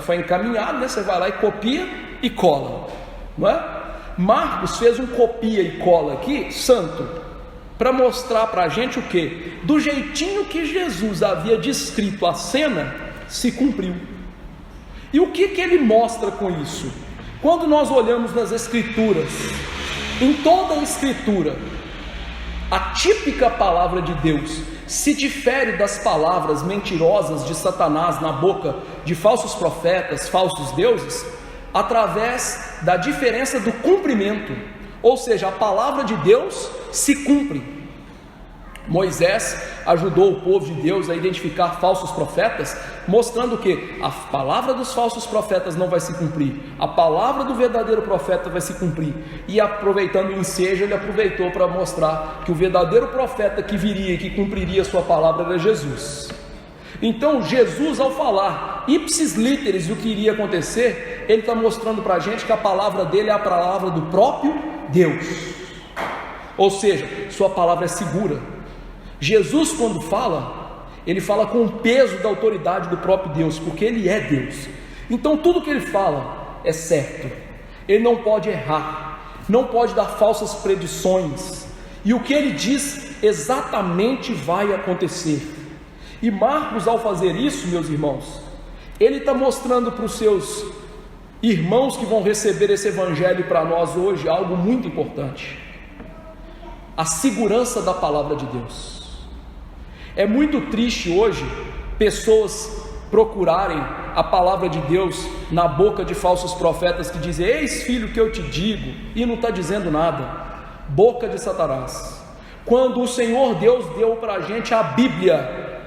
foi encaminhada, né? Você vai lá e copia e cola, não é? Marcos fez um copia e cola aqui, santo, para mostrar para a gente o que? Do jeitinho que Jesus havia descrito a cena, se cumpriu. E o que ele mostra com isso? Quando nós olhamos nas Escrituras, em toda a Escritura, a típica palavra de Deus se difere das palavras mentirosas de Satanás na boca de falsos profetas, falsos deuses, através da diferença do cumprimento. Ou seja, a palavra de Deus se cumpre. Moisés ajudou o povo de Deus a identificar falsos profetas, mostrando que a palavra dos falsos profetas não vai se cumprir, a palavra do verdadeiro profeta vai se cumprir. E aproveitando o ensejo, ele aproveitou para mostrar que o verdadeiro profeta que viria e que cumpriria a sua palavra era Jesus. Então Jesus, ao falar ipsis literis do que iria acontecer, ele está mostrando para a gente que a palavra dele é a palavra do próprio Deus. Ou seja, sua palavra é segura. Jesus, quando fala, ele fala com o peso da autoridade do próprio Deus, porque ele é Deus. Então tudo que ele fala é certo, ele não pode errar, não pode dar falsas predições, e o que ele diz exatamente vai acontecer. E Marcos, ao fazer isso, meus irmãos, ele está mostrando para os seus irmãos que vão receber esse evangelho para nós hoje algo muito importante: a segurança da palavra de Deus. É muito triste hoje pessoas procurarem a palavra de Deus na boca de falsos profetas que dizem: eis filho que eu te digo, e não está dizendo nada. Boca de Satanás. Quando o Senhor Deus deu para a gente a Bíblia,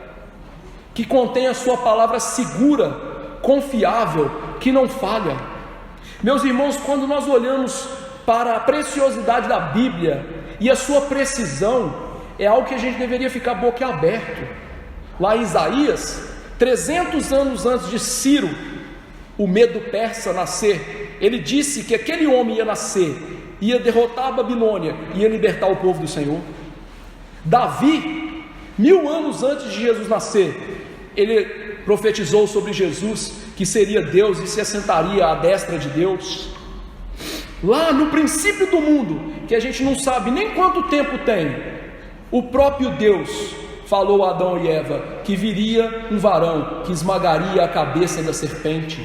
que contém a sua palavra segura, confiável, que não falha. Meus irmãos, quando nós olhamos para a preciosidade da Bíblia e a sua precisão, é algo que a gente deveria ficar boquiaberto. Lá em Isaías, 300 anos antes de Ciro, o medo persa, nascer, ele disse que aquele homem ia nascer, ia derrotar a Babilônia, ia libertar o povo do Senhor. Davi, 1000 anos antes de Jesus nascer, ele profetizou sobre Jesus, que que seria Deus e se assentaria à destra de Deus. Lá no princípio do mundo, que a gente não sabe nem quanto tempo tem, o próprio Deus falou a Adão e Eva que viria um varão que esmagaria a cabeça da serpente.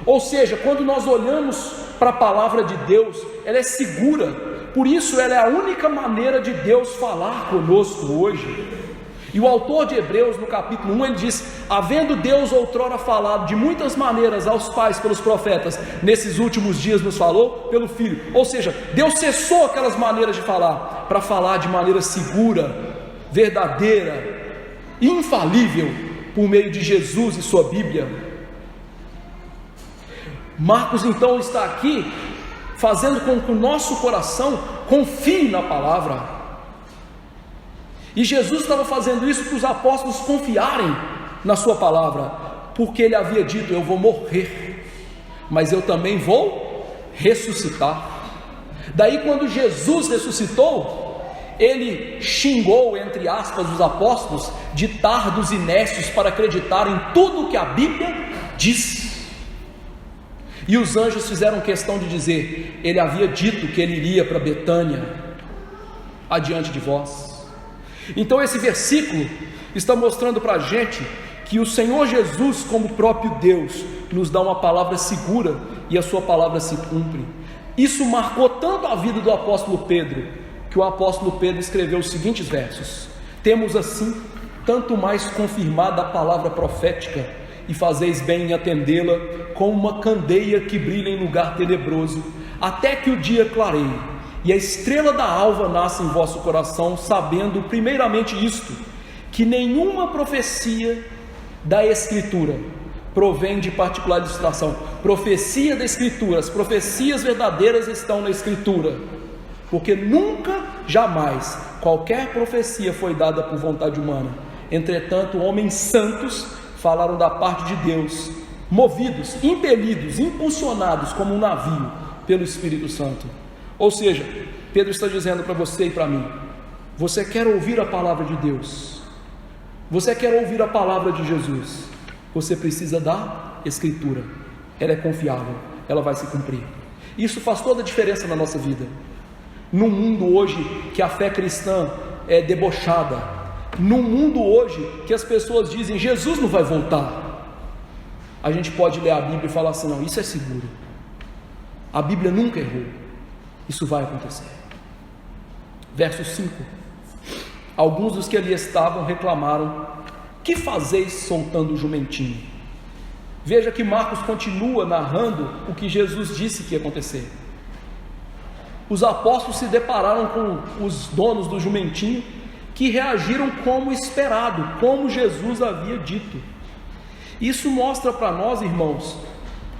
Ou seja, quando nós olhamos para a palavra de Deus, ela é segura, por isso ela é a única maneira de Deus falar conosco hoje. E o autor de Hebreus, no capítulo 1, ele diz: havendo Deus outrora falado de muitas maneiras aos pais pelos profetas, nesses últimos dias nos falou pelo Filho. Ou seja, Deus cessou aquelas maneiras de falar, para falar de maneira segura, verdadeira, infalível, por meio de Jesus e sua Bíblia. Marcos então está aqui, fazendo com que o nosso coração confie na palavra. E Jesus estava fazendo isso para os apóstolos confiarem na sua palavra, porque ele havia dito: eu vou morrer, mas eu também vou ressuscitar. Daí quando Jesus ressuscitou, ele xingou, entre aspas, os apóstolos de tardos e nécios para acreditar em tudo o que a Bíblia diz. E os anjos fizeram questão de dizer: ele havia dito que ele iria para Betânia, adiante de vós. Então esse versículo está mostrando para a gente que o Senhor Jesus, como próprio Deus, nos dá uma palavra segura e a sua palavra se cumpre. Isso marcou tanto a vida do apóstolo Pedro, que o apóstolo Pedro escreveu os seguintes versos: temos assim tanto mais confirmada a palavra profética, e fazeis bem em atendê-la, como uma candeia que brilha em lugar tenebroso, até que o dia clareie e a estrela da alva nasce em vosso coração, sabendo primeiramente isto, que nenhuma profecia da Escritura provém de particular ilustração. Profecia da Escritura, as profecias verdadeiras estão na Escritura, porque nunca, jamais, qualquer profecia foi dada por vontade humana. Entretanto, homens santos falaram da parte de Deus, movidos, impelidos, impulsionados como um navio pelo Espírito Santo. Ou seja, Pedro está dizendo para você e para mim: você quer ouvir a palavra de Deus, você quer ouvir a palavra de Jesus, você precisa da Escritura. Ela é confiável, ela vai se cumprir. Isso faz toda a diferença na nossa vida. No mundo hoje que a fé cristã é debochada, no mundo hoje que as pessoas dizem: Jesus não vai voltar, a gente pode ler a Bíblia e falar assim: não, isso é seguro, a Bíblia nunca errou, isso vai acontecer. Verso 5: alguns dos que ali estavam reclamaram: que fazeis soltando o jumentinho? Veja que Marcos continua narrando o que Jesus disse que ia acontecer. Os apóstolos se depararam com os donos do jumentinho, que reagiram como esperado, como Jesus havia dito. Isso mostra para nós, irmãos,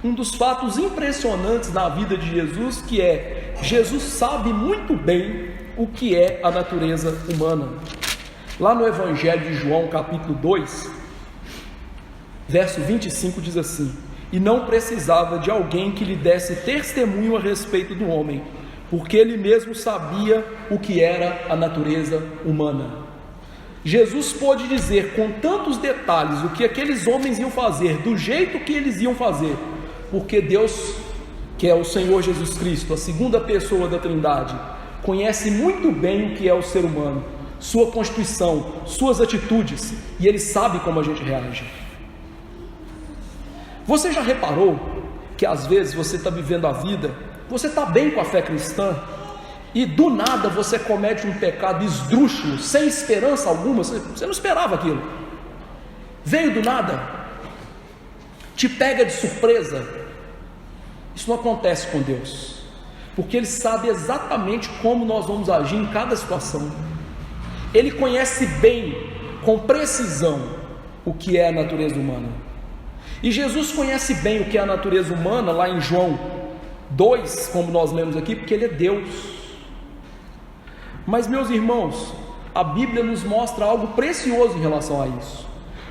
um dos fatos impressionantes na vida de Jesus, que é: Jesus sabe muito bem o que é a natureza humana. Lá no Evangelho de João, capítulo 2, verso 25, diz assim: e não precisava de alguém que lhe desse testemunho a respeito do homem, porque ele mesmo sabia o que era a natureza humana. Jesus pôde dizer com tantos detalhes o que aqueles homens iam fazer, do jeito que eles iam fazer, porque Deus, que é o Senhor Jesus Cristo, a segunda pessoa da Trindade, conhece muito bem o que é o ser humano, sua constituição, suas atitudes, e Ele sabe como a gente reage. Você já reparou que às vezes você está vivendo a vida, você está bem com a fé cristã, e do nada você comete um pecado esdrúxulo, sem esperança alguma, você não esperava aquilo, veio do nada, te pega de surpresa. Isso não acontece com Deus, porque Ele sabe exatamente como nós vamos agir em cada situação. Ele conhece bem, com precisão, o que é a natureza humana. E Jesus conhece bem o que é a natureza humana, lá em João 2, como nós lemos aqui, porque Ele é Deus. Mas, meus irmãos, a Bíblia nos mostra algo precioso em relação a isso,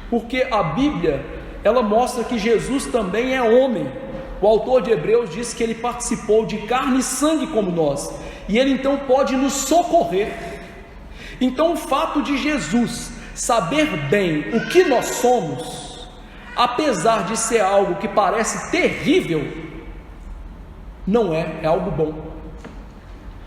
porque a Bíblia, ela mostra que Jesus também é homem. O autor de Hebreus diz que Ele participou de carne e sangue como nós, e Ele então pode nos socorrer. Então o fato de Jesus saber bem o que nós somos, apesar de ser algo que parece terrível, não é algo bom.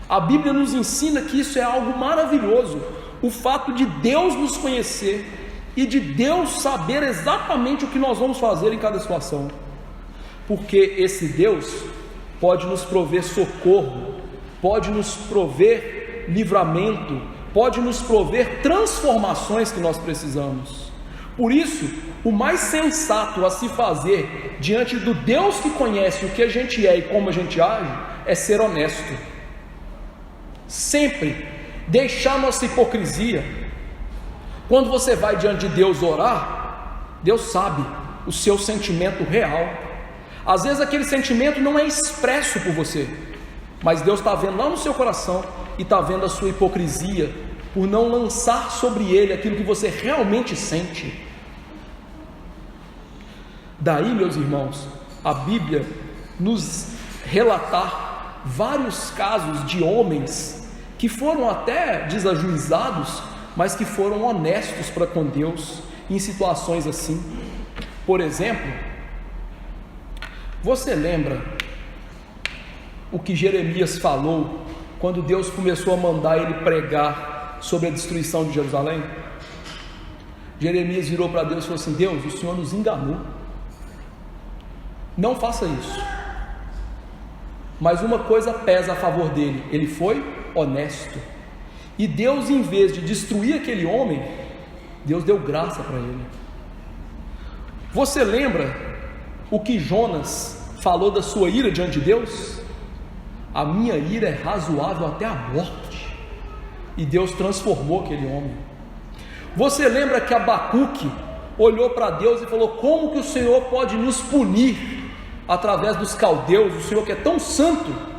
A Bíblia nos ensina que isso é algo maravilhoso, o fato de Deus nos conhecer e de Deus saber exatamente o que nós vamos fazer em cada situação, porque esse Deus pode nos prover socorro, pode nos prover livramento, pode nos prover transformações que nós precisamos. Por isso, o mais sensato a se fazer diante do Deus que conhece o que a gente é e como a gente age, é ser honesto. Sempre deixar nossa hipocrisia. Quando você vai diante de Deus orar, Deus sabe o seu sentimento real. Às vezes aquele sentimento não é expresso por você, mas Deus está vendo lá no seu coração e está vendo a sua hipocrisia por não lançar sobre Ele aquilo que você realmente sente. Daí, meus irmãos, a Bíblia nos relatar vários casos de homens que foram até desajuizados, mas que foram honestos para com Deus em situações assim. Por exemplo, você lembra o que Jeremias falou quando Deus começou a mandar ele pregar sobre a destruição de Jerusalém? Jeremias virou para Deus e falou assim: Deus, o Senhor nos enganou, não faça isso. Mas uma coisa pesa a favor dele: ele foi honesto, e Deus, em vez de destruir aquele homem, Deus deu graça para ele. Você lembra o que Jonas falou da sua ira diante de Deus? A minha ira é razoável até a morte, e Deus transformou aquele homem. Você lembra que Abacuque olhou para Deus e falou: como que o Senhor pode nos punir através dos caldeus, o Senhor que é tão santo?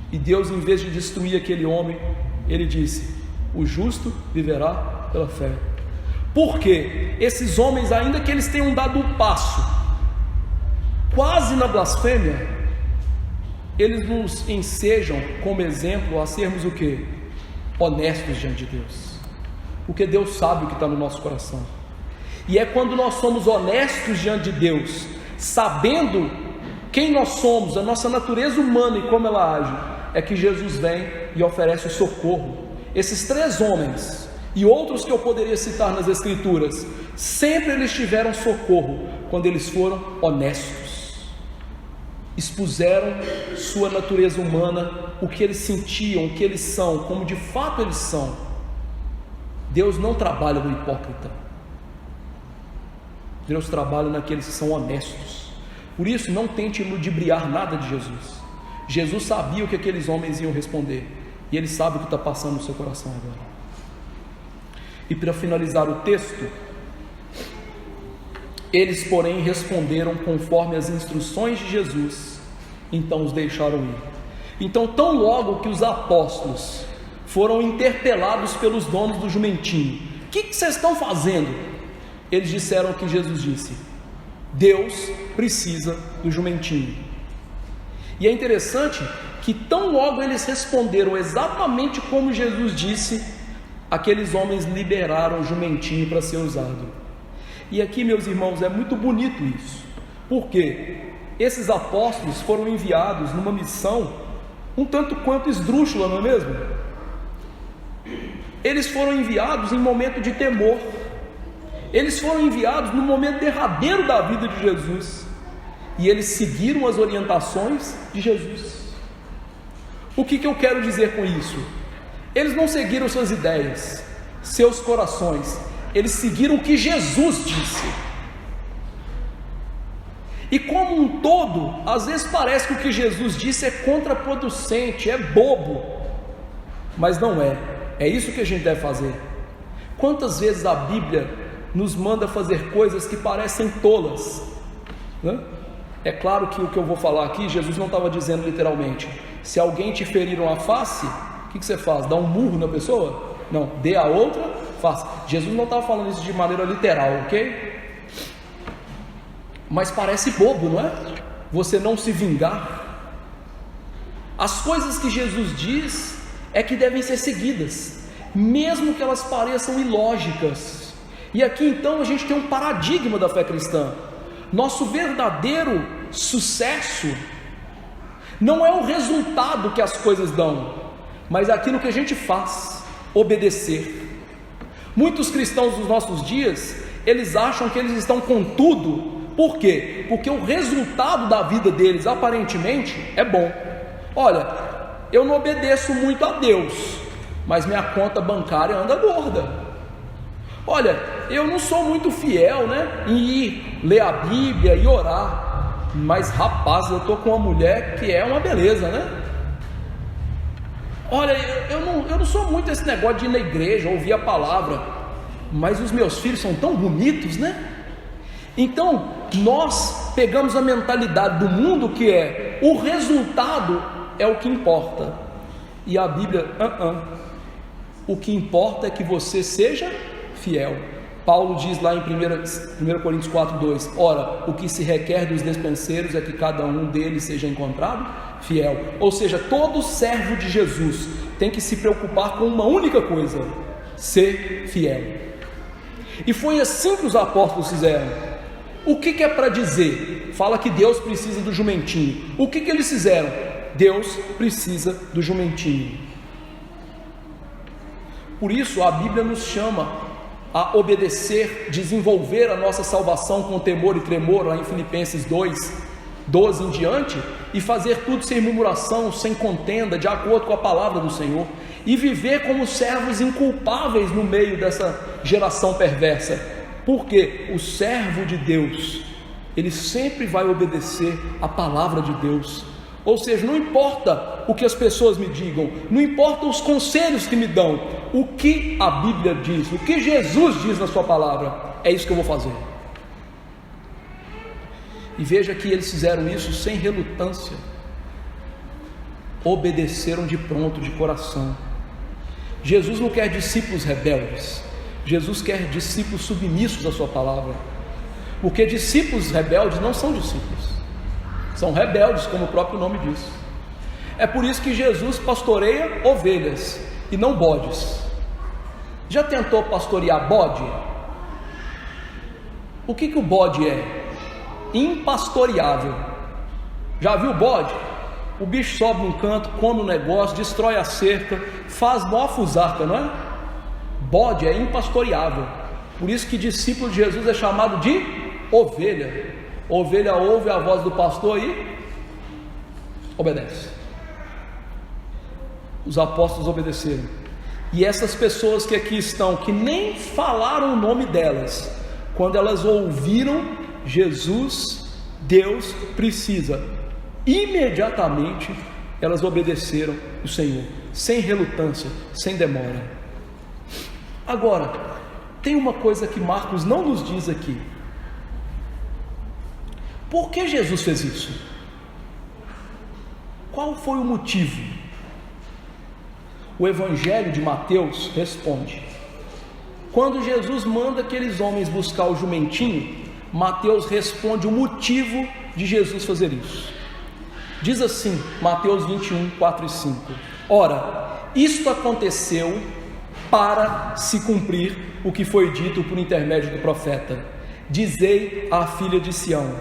E Deus, em vez de destruir aquele homem, Ele disse: o justo viverá pela fé. Porque esses homens, ainda que eles tenham dado um passo quase na blasfêmia, eles nos ensejam como exemplo a sermos o quê? Honestos diante de Deus, porque Deus sabe o que está no nosso coração. E é quando nós somos honestos diante de Deus, sabendo quem nós somos, a nossa natureza humana e como ela age, é que Jesus vem e oferece o socorro. Esses 3 homens e outros que eu poderia citar nas Escrituras, sempre eles tiveram socorro quando eles foram honestos, expuseram sua natureza humana, o que eles sentiam, o que eles são, como de fato eles são. Deus não trabalha no hipócrita, Deus trabalha naqueles que são honestos. Por isso, não tente ludibriar nada de Jesus. Jesus sabia o que aqueles homens iam responder, e Ele sabe o que está passando no seu coração agora. E para finalizar o texto, eles, porém, responderam conforme as instruções de Jesus, então os deixaram ir. Então, tão logo que os apóstolos foram interpelados pelos donos do jumentinho: o que vocês estão fazendo? Eles disseram o que Jesus disse: Deus precisa do jumentinho. E é interessante que tão logo eles responderam exatamente como Jesus disse, aqueles homens liberaram o jumentinho para ser usado. E aqui, meus irmãos, é muito bonito isso, porque esses apóstolos foram enviados numa missão um tanto quanto esdrúxula, não é mesmo? Eles foram enviados em momento de temor, eles foram enviados no momento derradeiro da vida de Jesus, e eles seguiram as orientações de Jesus. O que eu quero dizer com isso? Eles não seguiram suas ideias, seus corações, eles seguiram o que Jesus disse. E como um todo, às vezes parece que o que Jesus disse é contraproducente, é bobo, mas não é. É isso que a gente deve fazer. Quantas vezes a Bíblia nos manda fazer coisas que parecem tolas, né? É claro que o que eu vou falar aqui, Jesus não estava dizendo literalmente: se alguém te ferir uma face, o que você faz? Dá um murro na pessoa? Não, dê a outra face. Jesus não estava falando isso de maneira literal, ok? Mas parece bobo, não é? Você não se vingar. As coisas que Jesus diz é que devem ser seguidas, mesmo que elas pareçam ilógicas. E aqui então a gente tem um paradigma da fé cristã. Nosso verdadeiro sucesso não é o resultado que as coisas dão, mas aquilo que a gente faz, obedecer. Muitos cristãos dos nossos dias, eles acham que eles estão com tudo. Por quê? Porque o resultado da vida deles aparentemente é bom. Olha, eu não obedeço muito a Deus, mas minha conta bancária anda gorda. Olha, eu não sou muito fiel, em ir ler a Bíblia e orar, mas rapaz, eu estou com uma mulher que é uma beleza, Olha, eu não sou muito esse negócio de ir na igreja, ouvir a palavra, mas os meus filhos são tão bonitos, Então, nós pegamos a mentalidade do mundo que é, o resultado é o que importa, e a Bíblia, o que importa é que você seja fiel. Paulo diz lá em 1 Coríntios 4:2, ora, o que se requer dos despenseiros é que cada um deles seja encontrado fiel. Ou seja, todo servo de Jesus tem que se preocupar com uma única coisa: ser fiel. E foi assim que os apóstolos fizeram. O que é para dizer? Fala que Deus precisa do jumentinho. O que eles fizeram? Deus precisa do jumentinho. Por isso a Bíblia nos chama a obedecer, desenvolver a nossa salvação com temor e tremor, lá em Filipenses 2:12 em diante, e fazer tudo sem murmuração, sem contenda, de acordo com a palavra do Senhor, e viver como servos inculpáveis no meio dessa geração perversa, porque o servo de Deus, ele sempre vai obedecer a palavra de Deus. Ou seja, não importa o que as pessoas me digam, não importa os conselhos que me dão, o que a Bíblia diz, o que Jesus diz na sua palavra, é isso que eu vou fazer. E veja que eles fizeram isso sem relutância, obedeceram de pronto, de coração. Jesus não quer discípulos rebeldes, Jesus quer discípulos submissos à sua palavra, porque discípulos rebeldes não são discípulos, são rebeldes, como o próprio nome diz. É por isso que Jesus pastoreia ovelhas e não bodes. Já tentou pastorear bode? O que o bode é? Impastoreável. Já viu o bode? O bicho sobe num canto, come um negócio, destrói a cerca, faz mó fusarca, não é? Bode é impastoreável. Por isso que discípulo de Jesus é chamado de ovelha. Ovelha ouve a voz do pastor e obedece. Os apóstolos obedeceram. E essas pessoas que aqui estão, que nem falaram o nome delas, quando elas ouviram Jesus, Deus precisa, imediatamente elas obedeceram o Senhor, sem relutância, sem demora. Agora, tem uma coisa que Marcos não nos diz aqui. Por que Jesus fez isso? Qual foi o motivo? O Evangelho de Mateus responde. Quando Jesus manda aqueles homens buscar o jumentinho, Mateus responde o motivo de Jesus fazer isso. Diz assim, Mateus 21, 4 e 5. Ora, isto aconteceu para se cumprir o que foi dito por intermédio do profeta. Dizei à filha de Sião: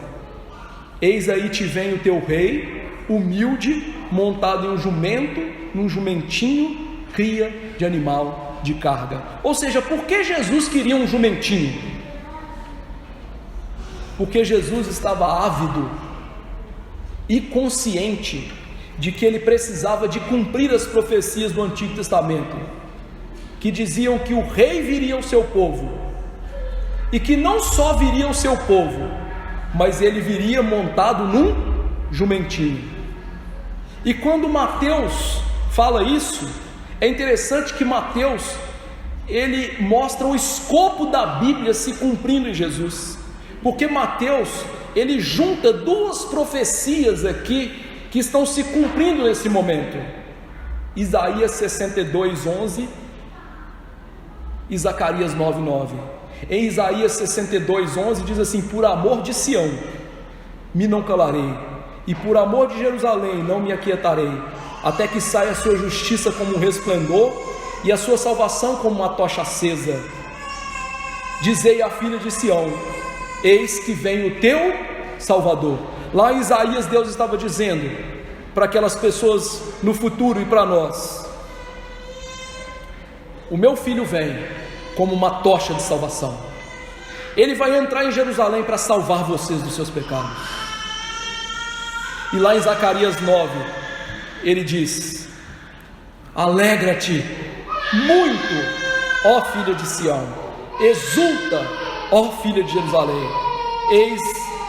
eis aí te vem o teu rei, humilde, montado em um jumento, num jumentinho, cria de animal de carga. Ou seja, por que Jesus queria um jumentinho? Porque Jesus estava ávido e consciente de que ele precisava de cumprir as profecias do Antigo Testamento, que diziam que o rei viria ao seu povo, e que não só viria ao seu povo, mas ele viria montado num jumentinho. E quando Mateus fala isso, é interessante que Mateus, ele mostra o escopo da Bíblia se cumprindo em Jesus, porque Mateus, ele junta duas profecias aqui, que estão se cumprindo nesse momento, Isaías 62:11 e Zacarias 9:9. Em Isaías 62:11 diz assim: por amor de Sião me não calarei, e por amor de Jerusalém não me aquietarei, até que saia a sua justiça como um resplendor, e a sua salvação como uma tocha acesa. dizei à filha de Sião: eis que vem o teu Salvador. Lá em Isaías, Deus estava dizendo para aquelas pessoas no futuro e para nós: o meu filho vem como uma tocha de salvação. Ele vai entrar em Jerusalém para salvar vocês dos seus pecados. E lá em Zacarias 9, ele diz: alegra-te muito, ó filha de Sião, exulta, ó filha de Jerusalém, eis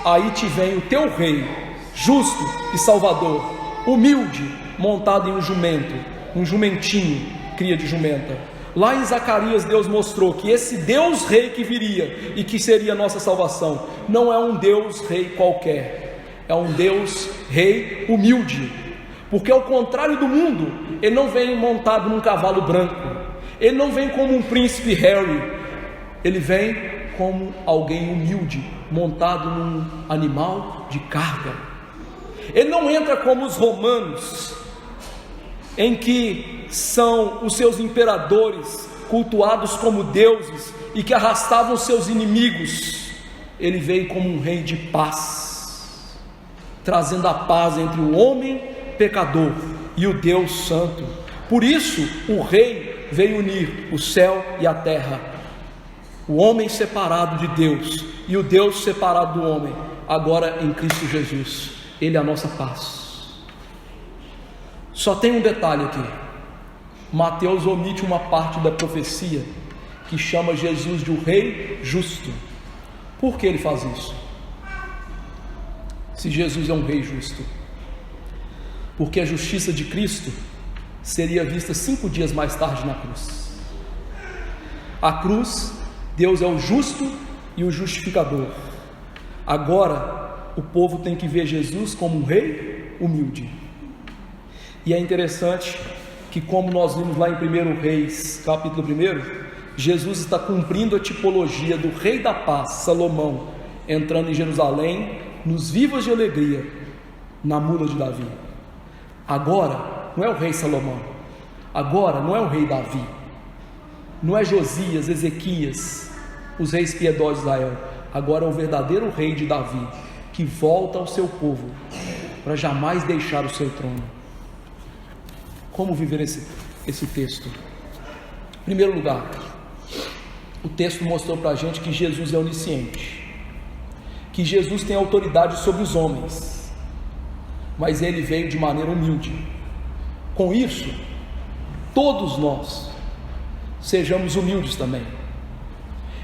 aí te vem o teu rei, justo e salvador, humilde, montado em um jumento, um jumentinho, cria de jumenta. Lá em Zacarias, Deus mostrou que esse Deus Rei que viria e que seria a nossa salvação, não é um Deus Rei qualquer, é um Deus Rei humilde, porque ao contrário do mundo, Ele não vem montado num cavalo branco, Ele não vem como um príncipe Harry, Ele vem como alguém humilde, montado num animal de carga. Ele não entra como os romanos, em que são os seus imperadores cultuados como deuses e que arrastavam seus inimigos. Ele veio como um rei de paz, trazendo a paz entre o homem pecador e o Deus santo. Por isso o rei veio unir o céu e a terra, o homem separado de Deus e o Deus separado do homem, agora em Cristo Jesus. Ele é a nossa paz. Só tem um detalhe aqui: Mateus omite uma parte da profecia que chama Jesus de o Rei Justo. Por que ele faz isso? Se Jesus é um Rei justo, porque a justiça de Cristo seria vista 5 dias mais tarde na cruz. A cruz, Deus é o justo e o justificador. Agora o povo tem que ver Jesus como um rei humilde. E é interessante que, como nós vimos lá em 1 Reis, capítulo 1, Jesus está cumprindo a tipologia do rei da paz, Salomão, entrando em Jerusalém, nos vivas de alegria, na mula de Davi. Agora, não é o rei Salomão, agora não é o rei Davi, não é Josias, Ezequias, os reis piedosos de Israel, agora é o verdadeiro rei de Davi, que volta ao seu povo, para jamais deixar o seu trono. Como viver esse texto? Em primeiro lugar, o texto mostrou para a gente que Jesus é onisciente, que Jesus tem autoridade sobre os homens, mas Ele veio de maneira humilde. Com isso, todos nós sejamos humildes também.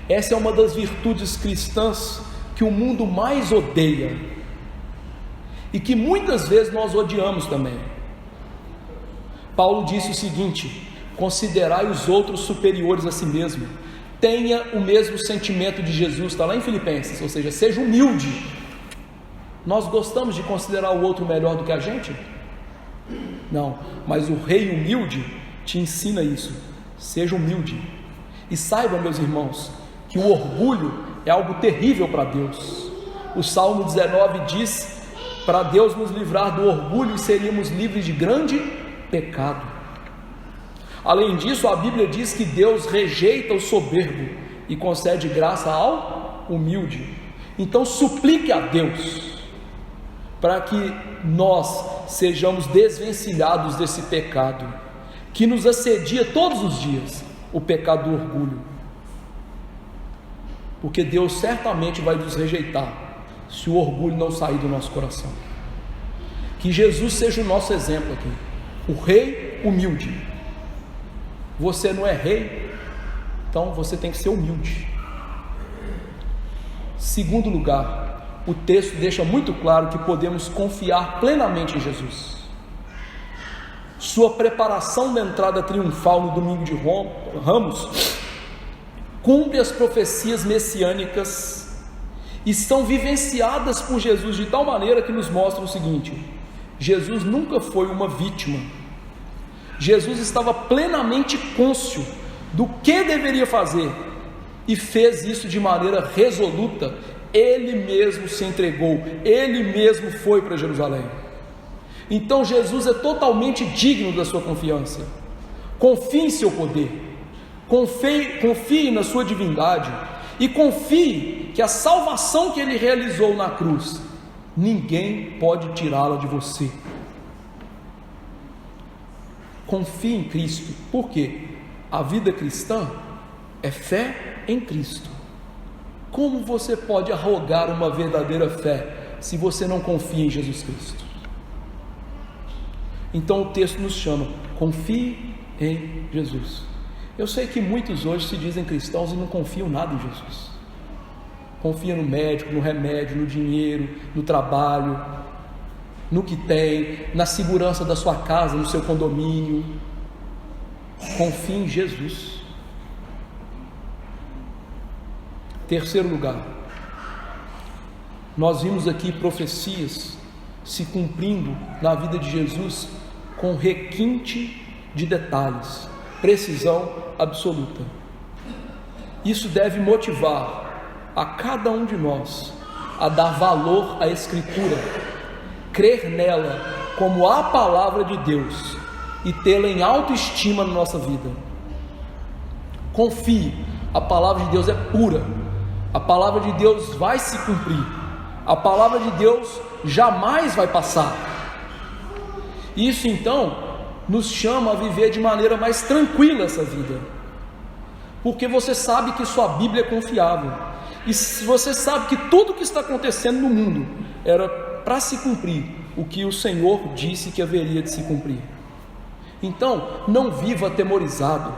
Essa é uma das virtudes cristãs que o mundo mais odeia e que muitas vezes nós odiamos também. Paulo disse o seguinte: considerai os outros superiores a si mesmo, tenha o mesmo sentimento de Jesus, está lá em Filipenses, ou seja, seja humilde. Nós gostamos de considerar o outro melhor do que a gente? Não, mas o rei humilde te ensina isso, seja humilde. E saiba, meus irmãos, que o orgulho é algo terrível para Deus. O Salmo 19 diz: para Deus nos livrar do orgulho, seríamos livres de grande pecado. Além disso, a Bíblia diz que Deus rejeita o soberbo e concede graça ao humilde. Então suplique a Deus para que nós sejamos desvencilhados desse pecado que nos assedia todos os dias, o pecado do orgulho, porque Deus certamente vai nos rejeitar se o orgulho não sair do nosso coração. Que Jesus seja o nosso exemplo aqui, o rei humilde. Você não é rei, então você tem que ser humilde. Segundo lugar, o texto deixa muito claro que podemos confiar plenamente em Jesus. Sua preparação da entrada triunfal no domingo de Ramos cumpre as profecias messiânicas e são vivenciadas por Jesus de tal maneira que nos mostram o seguinte: Jesus nunca foi uma vítima. Jesus estava plenamente cônscio do que deveria fazer e fez isso de maneira resoluta. Ele mesmo se entregou, ele mesmo foi para Jerusalém. Então Jesus é totalmente digno da sua confiança. Confie em seu poder, confie na sua divindade e confie que a salvação que Ele realizou na cruz, ninguém pode tirá-la de você. Confie em Cristo. Por quê? A vida cristã é fé em Cristo. Como você pode arrogar uma verdadeira fé se você não confia em Jesus Cristo? Então o texto nos chama: confie em Jesus. Eu sei que muitos hoje se dizem cristãos e não confiam nada em Jesus. Confia no médico, no remédio, no dinheiro, no trabalho, no que tem, na segurança da sua casa, no seu condomínio. Confie em Jesus. Terceiro lugar, nós vimos aqui profecias se cumprindo na vida de Jesus com requinte de detalhes, precisão absoluta. Isso deve motivar a cada um de nós a dar valor à Escritura, crer nela como a palavra de Deus e tê-la em autoestima na nossa vida. Confie, a palavra de Deus é pura, a palavra de Deus vai se cumprir, a palavra de Deus jamais vai passar. Isso então nos chama a viver de maneira mais tranquila essa vida, porque você sabe que sua Bíblia é confiável, e você sabe que tudo que está acontecendo no mundo era para se cumprir o que o Senhor disse que haveria de se cumprir. Então não viva atemorizado,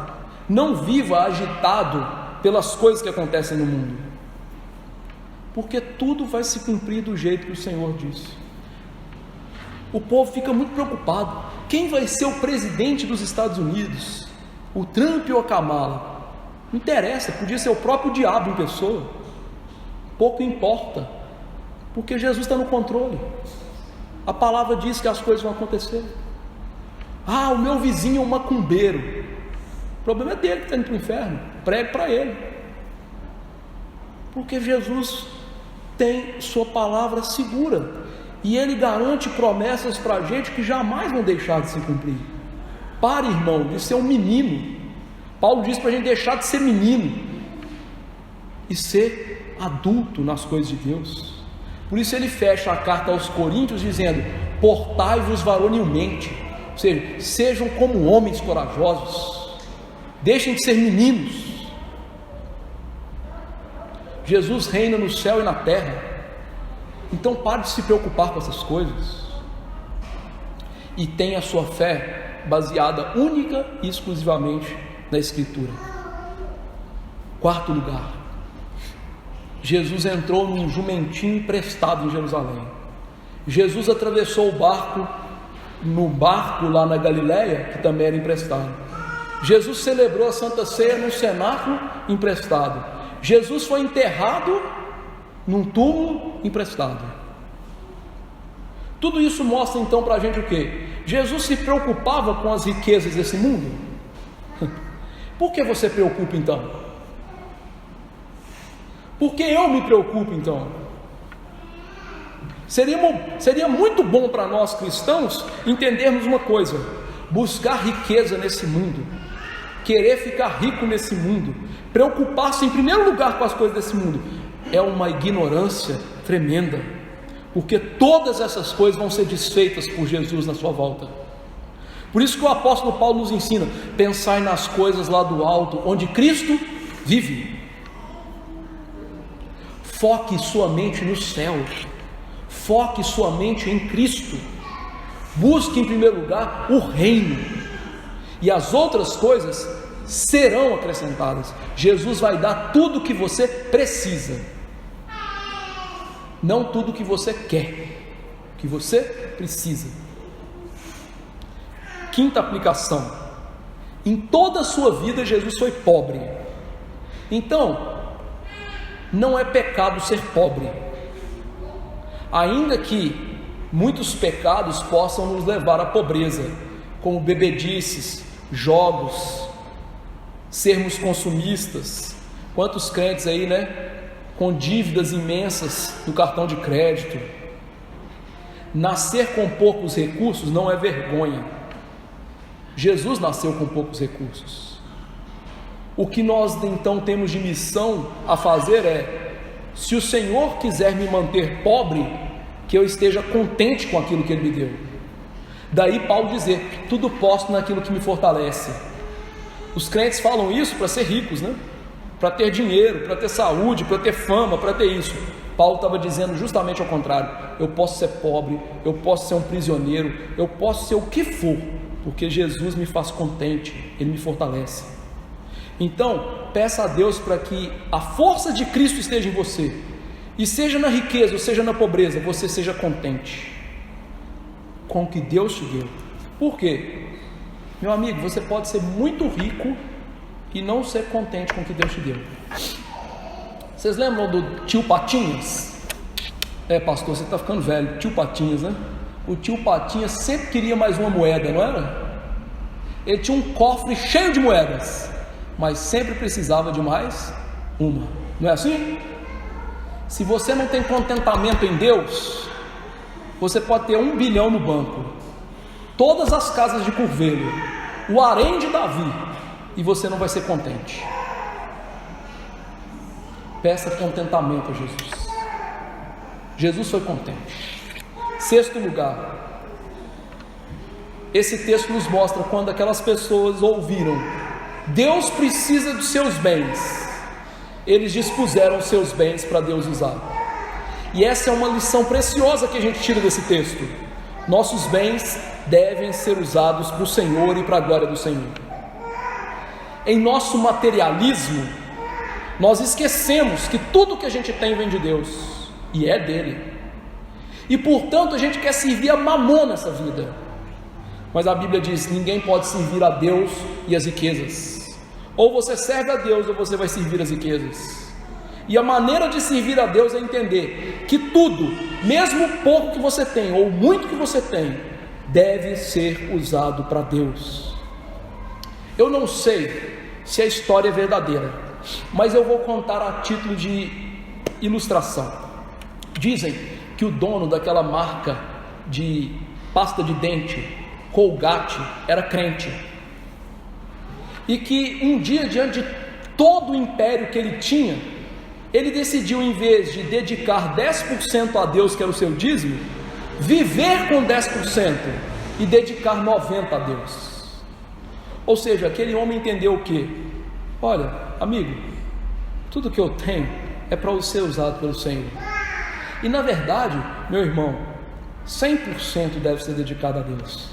não viva agitado pelas coisas que acontecem no mundo, porque tudo vai se cumprir do jeito que o Senhor disse. O povo fica muito preocupado: quem vai ser o presidente dos Estados Unidos? O Trump ou a Kamala? Não interessa, podia ser o próprio diabo em pessoa, pouco importa, porque Jesus está no controle. A palavra diz que as coisas vão acontecer. Ah, o meu vizinho é um macumbeiro. O problema é dele que está indo para o inferno. Pregue para ele, porque Jesus tem sua palavra segura, e Ele garante promessas para a gente que jamais vão deixar de se cumprir. Pare, irmão, de ser um menino. Paulo diz para a gente deixar de ser menino e ser adulto nas coisas de Deus. Por isso ele fecha a carta aos Coríntios dizendo: portai-vos varonilmente, ou seja, sejam como homens corajosos, deixem de ser meninos. Jesus reina no céu e na terra, então pare de se preocupar com essas coisas e tenha a sua fé baseada única e exclusivamente na Escritura. Quarto lugar, Jesus entrou num jumentinho emprestado em Jerusalém. Jesus atravessou no barco lá na Galileia, que também era emprestado. Jesus celebrou a Santa Ceia num cenáculo emprestado. Jesus foi enterrado num túmulo emprestado. Tudo isso mostra então para a gente o quê? Jesus se preocupava com as riquezas desse mundo? Por que você preocupa então? Por que eu me preocupo então? Seria muito bom para nós cristãos entendermos uma coisa: buscar riqueza nesse mundo, querer ficar rico nesse mundo, preocupar-se em primeiro lugar com as coisas desse mundo, é uma ignorância tremenda, porque todas essas coisas vão ser desfeitas por Jesus na sua volta. Por isso que o apóstolo Paulo nos ensina: pensai nas coisas lá do alto, onde Cristo vive. Foque sua mente no céu, foque sua mente em Cristo, busque em primeiro lugar o reino, e as outras coisas serão acrescentadas. Jesus vai dar tudo o que você precisa, não tudo o que você quer, o que você precisa. Quinta aplicação: em toda a sua vida Jesus foi pobre. Então não é pecado ser pobre, ainda que muitos pecados possam nos levar à pobreza, como bebedices, jogos, sermos consumistas. Quantos crentes aí, né, com dívidas imensas no cartão de crédito. Nascer com poucos recursos não é vergonha. Jesus nasceu com poucos recursos. O que nós então temos de missão a fazer é: se o Senhor quiser me manter pobre, que eu esteja contente com aquilo que Ele me deu. Daí Paulo dizer: tudo posso naquilo que me fortalece. Os crentes falam isso para ser ricos, né? Para ter dinheiro, para ter saúde, para ter fama, para ter isso. Paulo estava dizendo justamente ao contrário: eu posso ser pobre, eu posso ser um prisioneiro, eu posso ser o que for, porque Jesus me faz contente, Ele me fortalece. Então, peça a Deus para que a força de Cristo esteja em você, e seja na riqueza ou seja na pobreza, você seja contente com o que Deus te deu. Por quê? Meu amigo, você pode ser muito rico e não ser contente com o que Deus te deu. Vocês lembram do tio Patinhas? Pastor, você está ficando velho. Tio Patinhas, né? O tio Patinhas sempre queria mais uma moeda, não era? Ele tinha um cofre cheio de moedas, mas sempre precisava de mais uma. Não é assim? Se você não tem contentamento em Deus, você pode ter 1 bilhão no banco, todas as casas de Curvelho, o harém de Davi, e você não vai ser contente. Peça contentamento a Jesus. Jesus foi contente. 6º lugar, esse texto nos mostra quando aquelas pessoas ouviram: Deus precisa dos seus bens, eles dispuseram os seus bens para Deus usar. E essa é uma lição preciosa que a gente tira desse texto. Nossos bens devem ser usados para o Senhor e para a glória do Senhor. Em nosso materialismo, nós esquecemos que tudo que a gente tem vem de Deus e é dele, e portanto a gente quer servir a mamon nessa vida. Mas a Bíblia diz: ninguém pode servir a Deus e as riquezas. Ou você serve a Deus ou você vai servir as riquezas. E a maneira de servir a Deus é entender que tudo, mesmo o pouco que você tem ou muito que você tem, deve ser usado para Deus. Eu não sei se a história é verdadeira, mas eu vou contar a título de ilustração. Dizem que o dono daquela marca de pasta de dente, Colgate, era crente, e que um dia, diante de todo o império que ele tinha, ele decidiu, em vez de dedicar 10% a Deus, que era o seu dízimo, viver com 10% e dedicar 90% a Deus. Ou seja, aquele homem entendeu o quê? Olha, amigo, tudo que eu tenho é para ser usado pelo Senhor. E na verdade, meu irmão, 100% deve ser dedicado a Deus.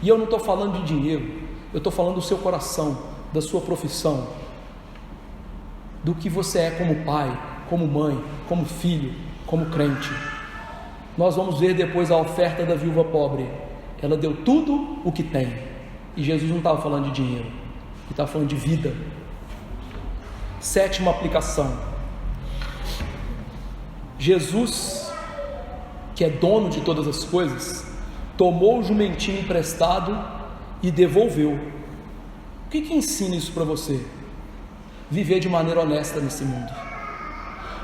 E eu não estou falando de dinheiro, eu estou falando do seu coração, da sua profissão, do que você é como pai, como mãe, como filho, como crente. Nós vamos ver depois a oferta da viúva pobre. Ela deu tudo o que tem, e Jesus não estava falando de dinheiro, ele estava falando de vida. 7ª aplicação: Jesus, que é dono de todas as coisas, tomou o jumentinho emprestado e devolveu. O que ensina isso para você? Viver de maneira honesta nesse mundo.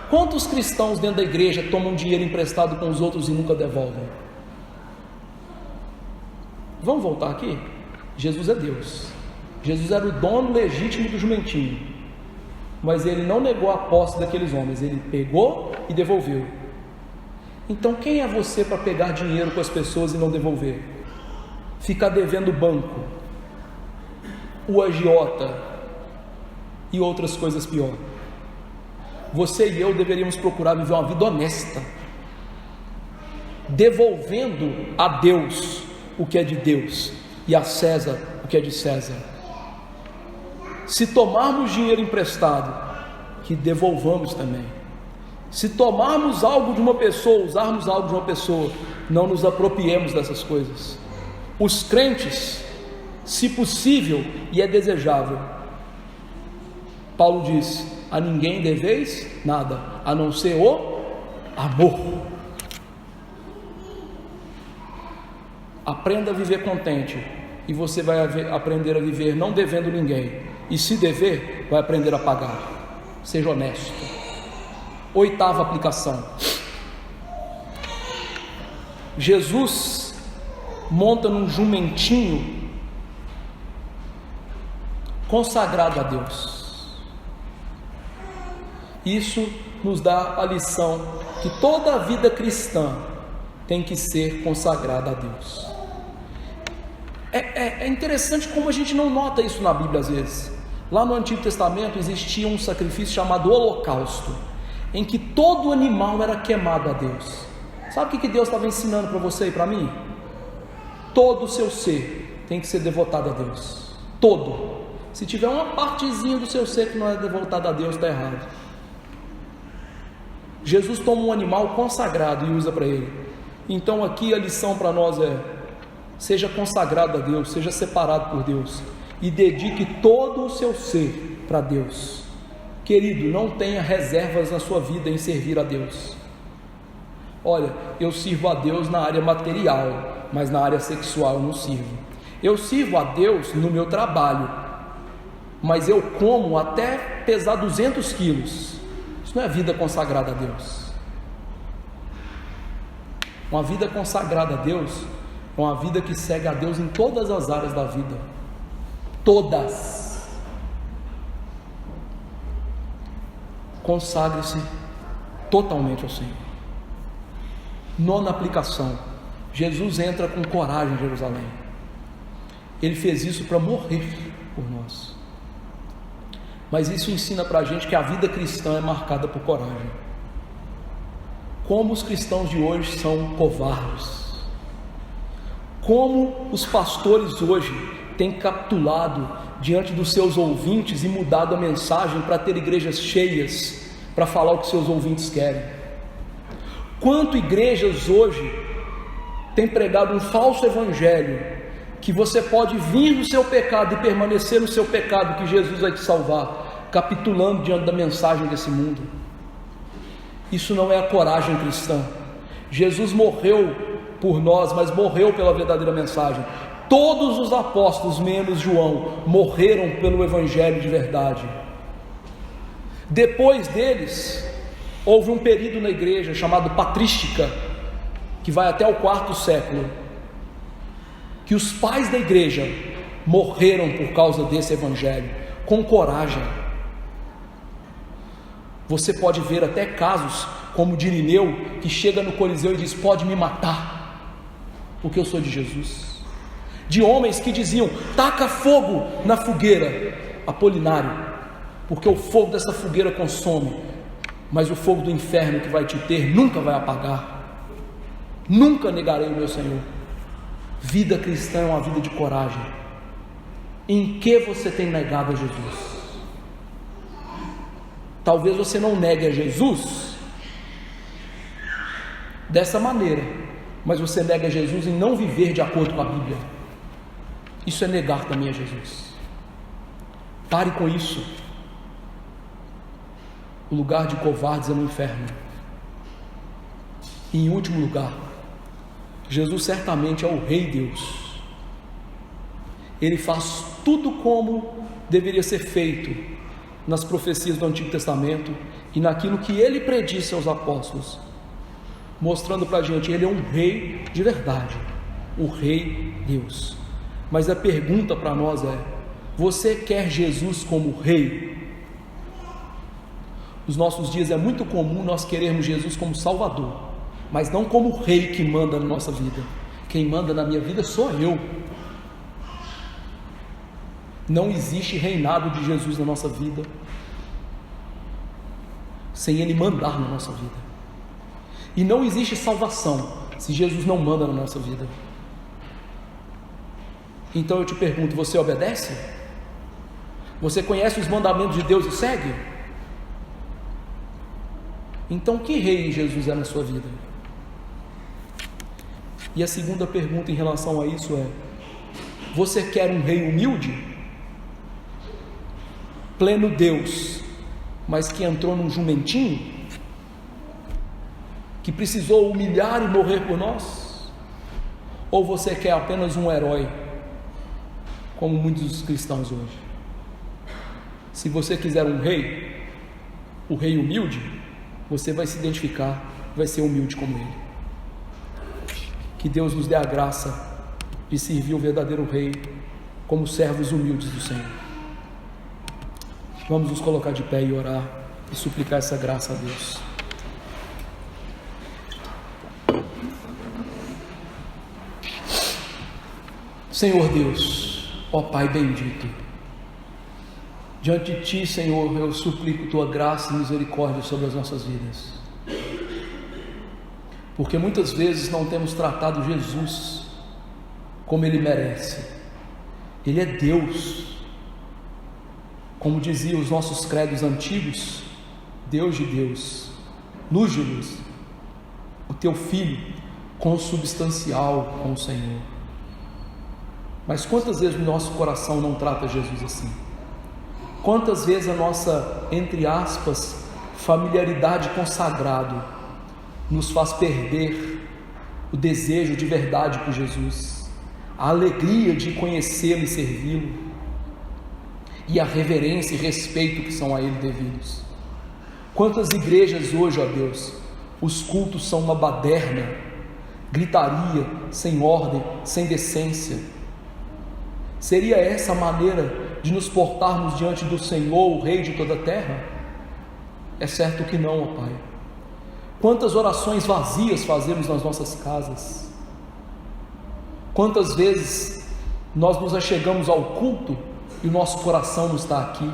Quantos cristãos dentro da igreja tomam dinheiro emprestado com os outros e nunca devolvem? Vamos voltar aqui? Jesus é Deus. Jesus era o dono legítimo do jumentinho, mas ele não negou a posse daqueles homens, ele pegou e devolveu. Então quem é você para pegar dinheiro com as pessoas e não devolver? Ficar devendo banco, o agiota e outras coisas piores. Você e eu deveríamos procurar viver uma vida honesta, devolvendo a Deus o que é de Deus e a César o que é de César. Se tomarmos dinheiro emprestado, que devolvamos também. Se tomarmos algo de uma pessoa, usarmos algo de uma pessoa, não nos apropriemos dessas coisas. Os crentes, se possível e é desejável, Paulo diz: a ninguém deveis nada, a não ser o amor. Aprenda a viver contente, e você vai aprender a viver não devendo ninguém, e se dever, vai aprender a pagar. Seja honesto. 8ª aplicação: Jesus monta num jumentinho consagrado a Deus. Isso nos dá a lição que toda a vida cristã tem que ser consagrada a Deus. É interessante como a gente não nota isso na Bíblia às vezes. Lá no Antigo Testamento existia um sacrifício chamado holocausto, em que todo animal era queimado a Deus. Sabe o que Deus estava ensinando para você e para mim? Todo o seu ser tem que ser devotado a Deus. Todo. Se tiver uma partezinha do seu ser que não é devotado a Deus, está errado. Jesus toma um animal consagrado e usa para ele. Então aqui a lição para nós é: seja consagrado a Deus, seja separado por Deus e dedique todo o seu ser para Deus. Querido, não tenha reservas na sua vida em servir a Deus. Olha, eu sirvo a Deus na área material, mas na área sexual eu não sirvo. Eu sirvo a Deus no meu trabalho, mas eu como até pesar 200 quilos. Isso não é vida consagrada a Deus. Uma vida consagrada a Deus é uma vida que segue a Deus em todas as áreas da vida. Todas. Consagre-se totalmente ao Senhor. Nona aplicação: Jesus entra com coragem em Jerusalém. Ele fez isso para morrer por nós. Mas isso ensina para a gente que a vida cristã é marcada por coragem. Como os cristãos de hoje são covardes. Como os pastores hoje têm capitulado diante dos seus ouvintes e mudado a mensagem para ter igrejas cheias, para falar o que seus ouvintes querem. Quanto igrejas hoje têm pregado um falso evangelho, que você pode vir no seu pecado e permanecer no seu pecado, que Jesus vai te salvar, capitulando diante da mensagem desse mundo. Isso não é a coragem cristã. Jesus morreu por nós, mas morreu pela verdadeira mensagem. Todos os apóstolos, menos João, morreram pelo evangelho de verdade. Depois deles, houve um período na igreja chamado patrística, que vai até o 4º século, que os pais da igreja morreram por causa desse evangelho, com coragem. Você pode ver até casos como o de Irineu, que chega no Coliseu e diz: pode me matar, porque eu sou de Jesus. De homens que diziam: taca fogo na fogueira, Apolinário, porque o fogo dessa fogueira consome, mas o fogo do inferno que vai te ter nunca vai apagar. Nunca negarei o meu Senhor. Vida cristã é uma vida de coragem. Em que você tem negado a Jesus? Talvez você não negue a Jesus dessa maneira, mas você nega a Jesus em não viver de acordo com a Bíblia. Isso é negar também a Jesus. Pare com isso. O lugar de covardes é no inferno. E em último lugar, Jesus certamente é o Rei Deus. Ele faz tudo como deveria ser feito nas profecias do Antigo Testamento e naquilo que ele predisse aos apóstolos, mostrando para a gente: ele é um rei de verdade, o Rei Deus. Mas a pergunta para nós é: você quer Jesus como rei? Nos nossos dias é muito comum nós querermos Jesus como Salvador, mas não como rei que manda na nossa vida. Quem manda na minha vida sou eu. Não existe reinado de Jesus na nossa vida sem Ele mandar na nossa vida. E não existe salvação se Jesus não manda na nossa vida. Então eu te pergunto: você obedece? Você conhece os mandamentos de Deus e segue? Então que rei Jesus é na sua vida? E a segunda pergunta em relação a isso é: você quer um rei humilde? Pleno Deus, mas que entrou num jumentinho? Que precisou humilhar e morrer por nós? Ou você quer apenas um herói, como muitos dos cristãos hoje? Se você quiser um rei, o rei humilde, você vai se identificar, vai ser humilde como ele. Que Deus nos dê a graça de servir o verdadeiro rei como servos humildes do Senhor. Vamos nos colocar de pé e orar. e suplicar essa graça a Deus. Senhor Deus, ó Pai bendito, diante de Ti, Senhor, eu suplico Tua graça e misericórdia sobre as nossas vidas, porque muitas vezes não temos tratado Jesus como Ele merece. Ele é Deus, como diziam os nossos credos antigos, Deus de Deus, luz de luz, o Teu Filho consubstancial com o Senhor. Mas quantas vezes o nosso coração não trata Jesus assim? Quantas vezes a nossa, entre aspas, familiaridade com o sagrado nos faz perder o desejo de verdade por Jesus, a alegria de conhecê-lo e servi-lo, e a reverência e respeito que são a Ele devidos. Quantas igrejas hoje, ó Deus, os cultos são uma baderna, gritaria, sem ordem, sem decência. Seria essa a maneira de nos portarmos diante do Senhor, o Rei de toda a terra? É certo que não, ó Pai. Quantas orações vazias fazemos nas nossas casas? Quantas vezes nós nos achegamos ao culto e o nosso coração não está aqui,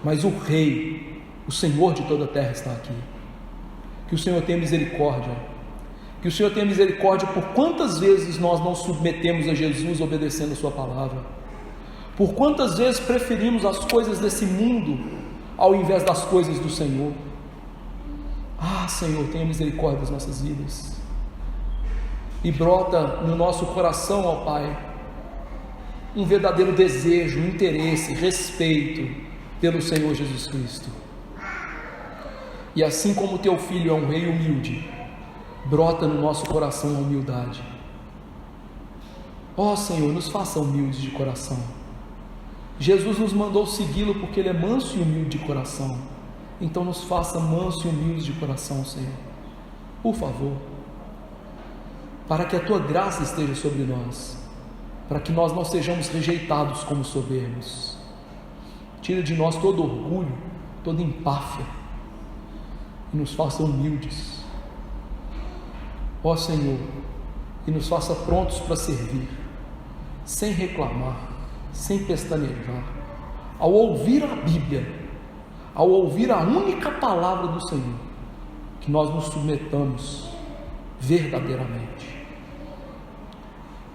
mas o Rei, o Senhor de toda a terra está aqui. Que o Senhor tenha misericórdia, que o Senhor tenha misericórdia por quantas vezes nós não submetemos a Jesus obedecendo a sua palavra, por quantas vezes preferimos as coisas desse mundo ao invés das coisas do Senhor. Senhor, tenha misericórdia das nossas vidas, e brota no nosso coração, ó Pai, um verdadeiro desejo, interesse, respeito pelo Senhor Jesus Cristo. E assim como o Teu Filho é um Rei humilde, brota no nosso coração a humildade. Ó Senhor, nos faça humildes de coração. Jesus nos mandou segui-lo porque Ele é manso e humilde de coração. Então nos faça manso e humildes de coração, Senhor, por favor, para que a Tua graça esteja sobre nós, para que nós não sejamos rejeitados como soberbos. Tira de nós todo orgulho, toda empáfia, e nos faça humildes, ó Senhor, e nos faça prontos para servir, sem reclamar, sem pestanejar. Ao ouvir a Bíblia, ao ouvir a única palavra do Senhor, que nós nos submetamos verdadeiramente.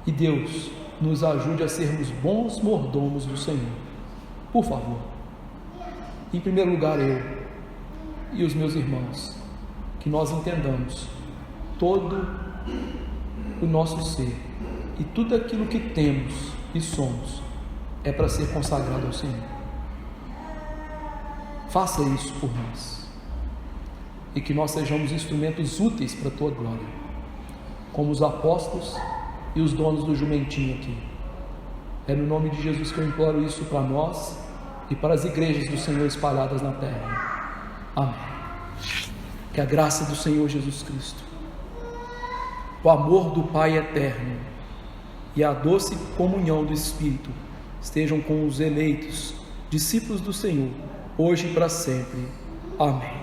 E Deus nos ajude a sermos bons mordomos do Senhor, por favor. Em primeiro lugar, eu e os meus irmãos, que nós entendamos todo o nosso ser e tudo aquilo que temos e somos é para ser consagrado ao Senhor. Faça isso por nós, e que nós sejamos instrumentos úteis para a Tua glória, como os apóstolos e os donos do jumentinho aqui. É no nome de Jesus que eu imploro isso para nós e para as igrejas do Senhor espalhadas na terra. Amém. Que a graça do Senhor Jesus Cristo, o amor do Pai eterno e a doce comunhão do Espírito estejam com os eleitos, discípulos do Senhor, hoje e para sempre. Amém.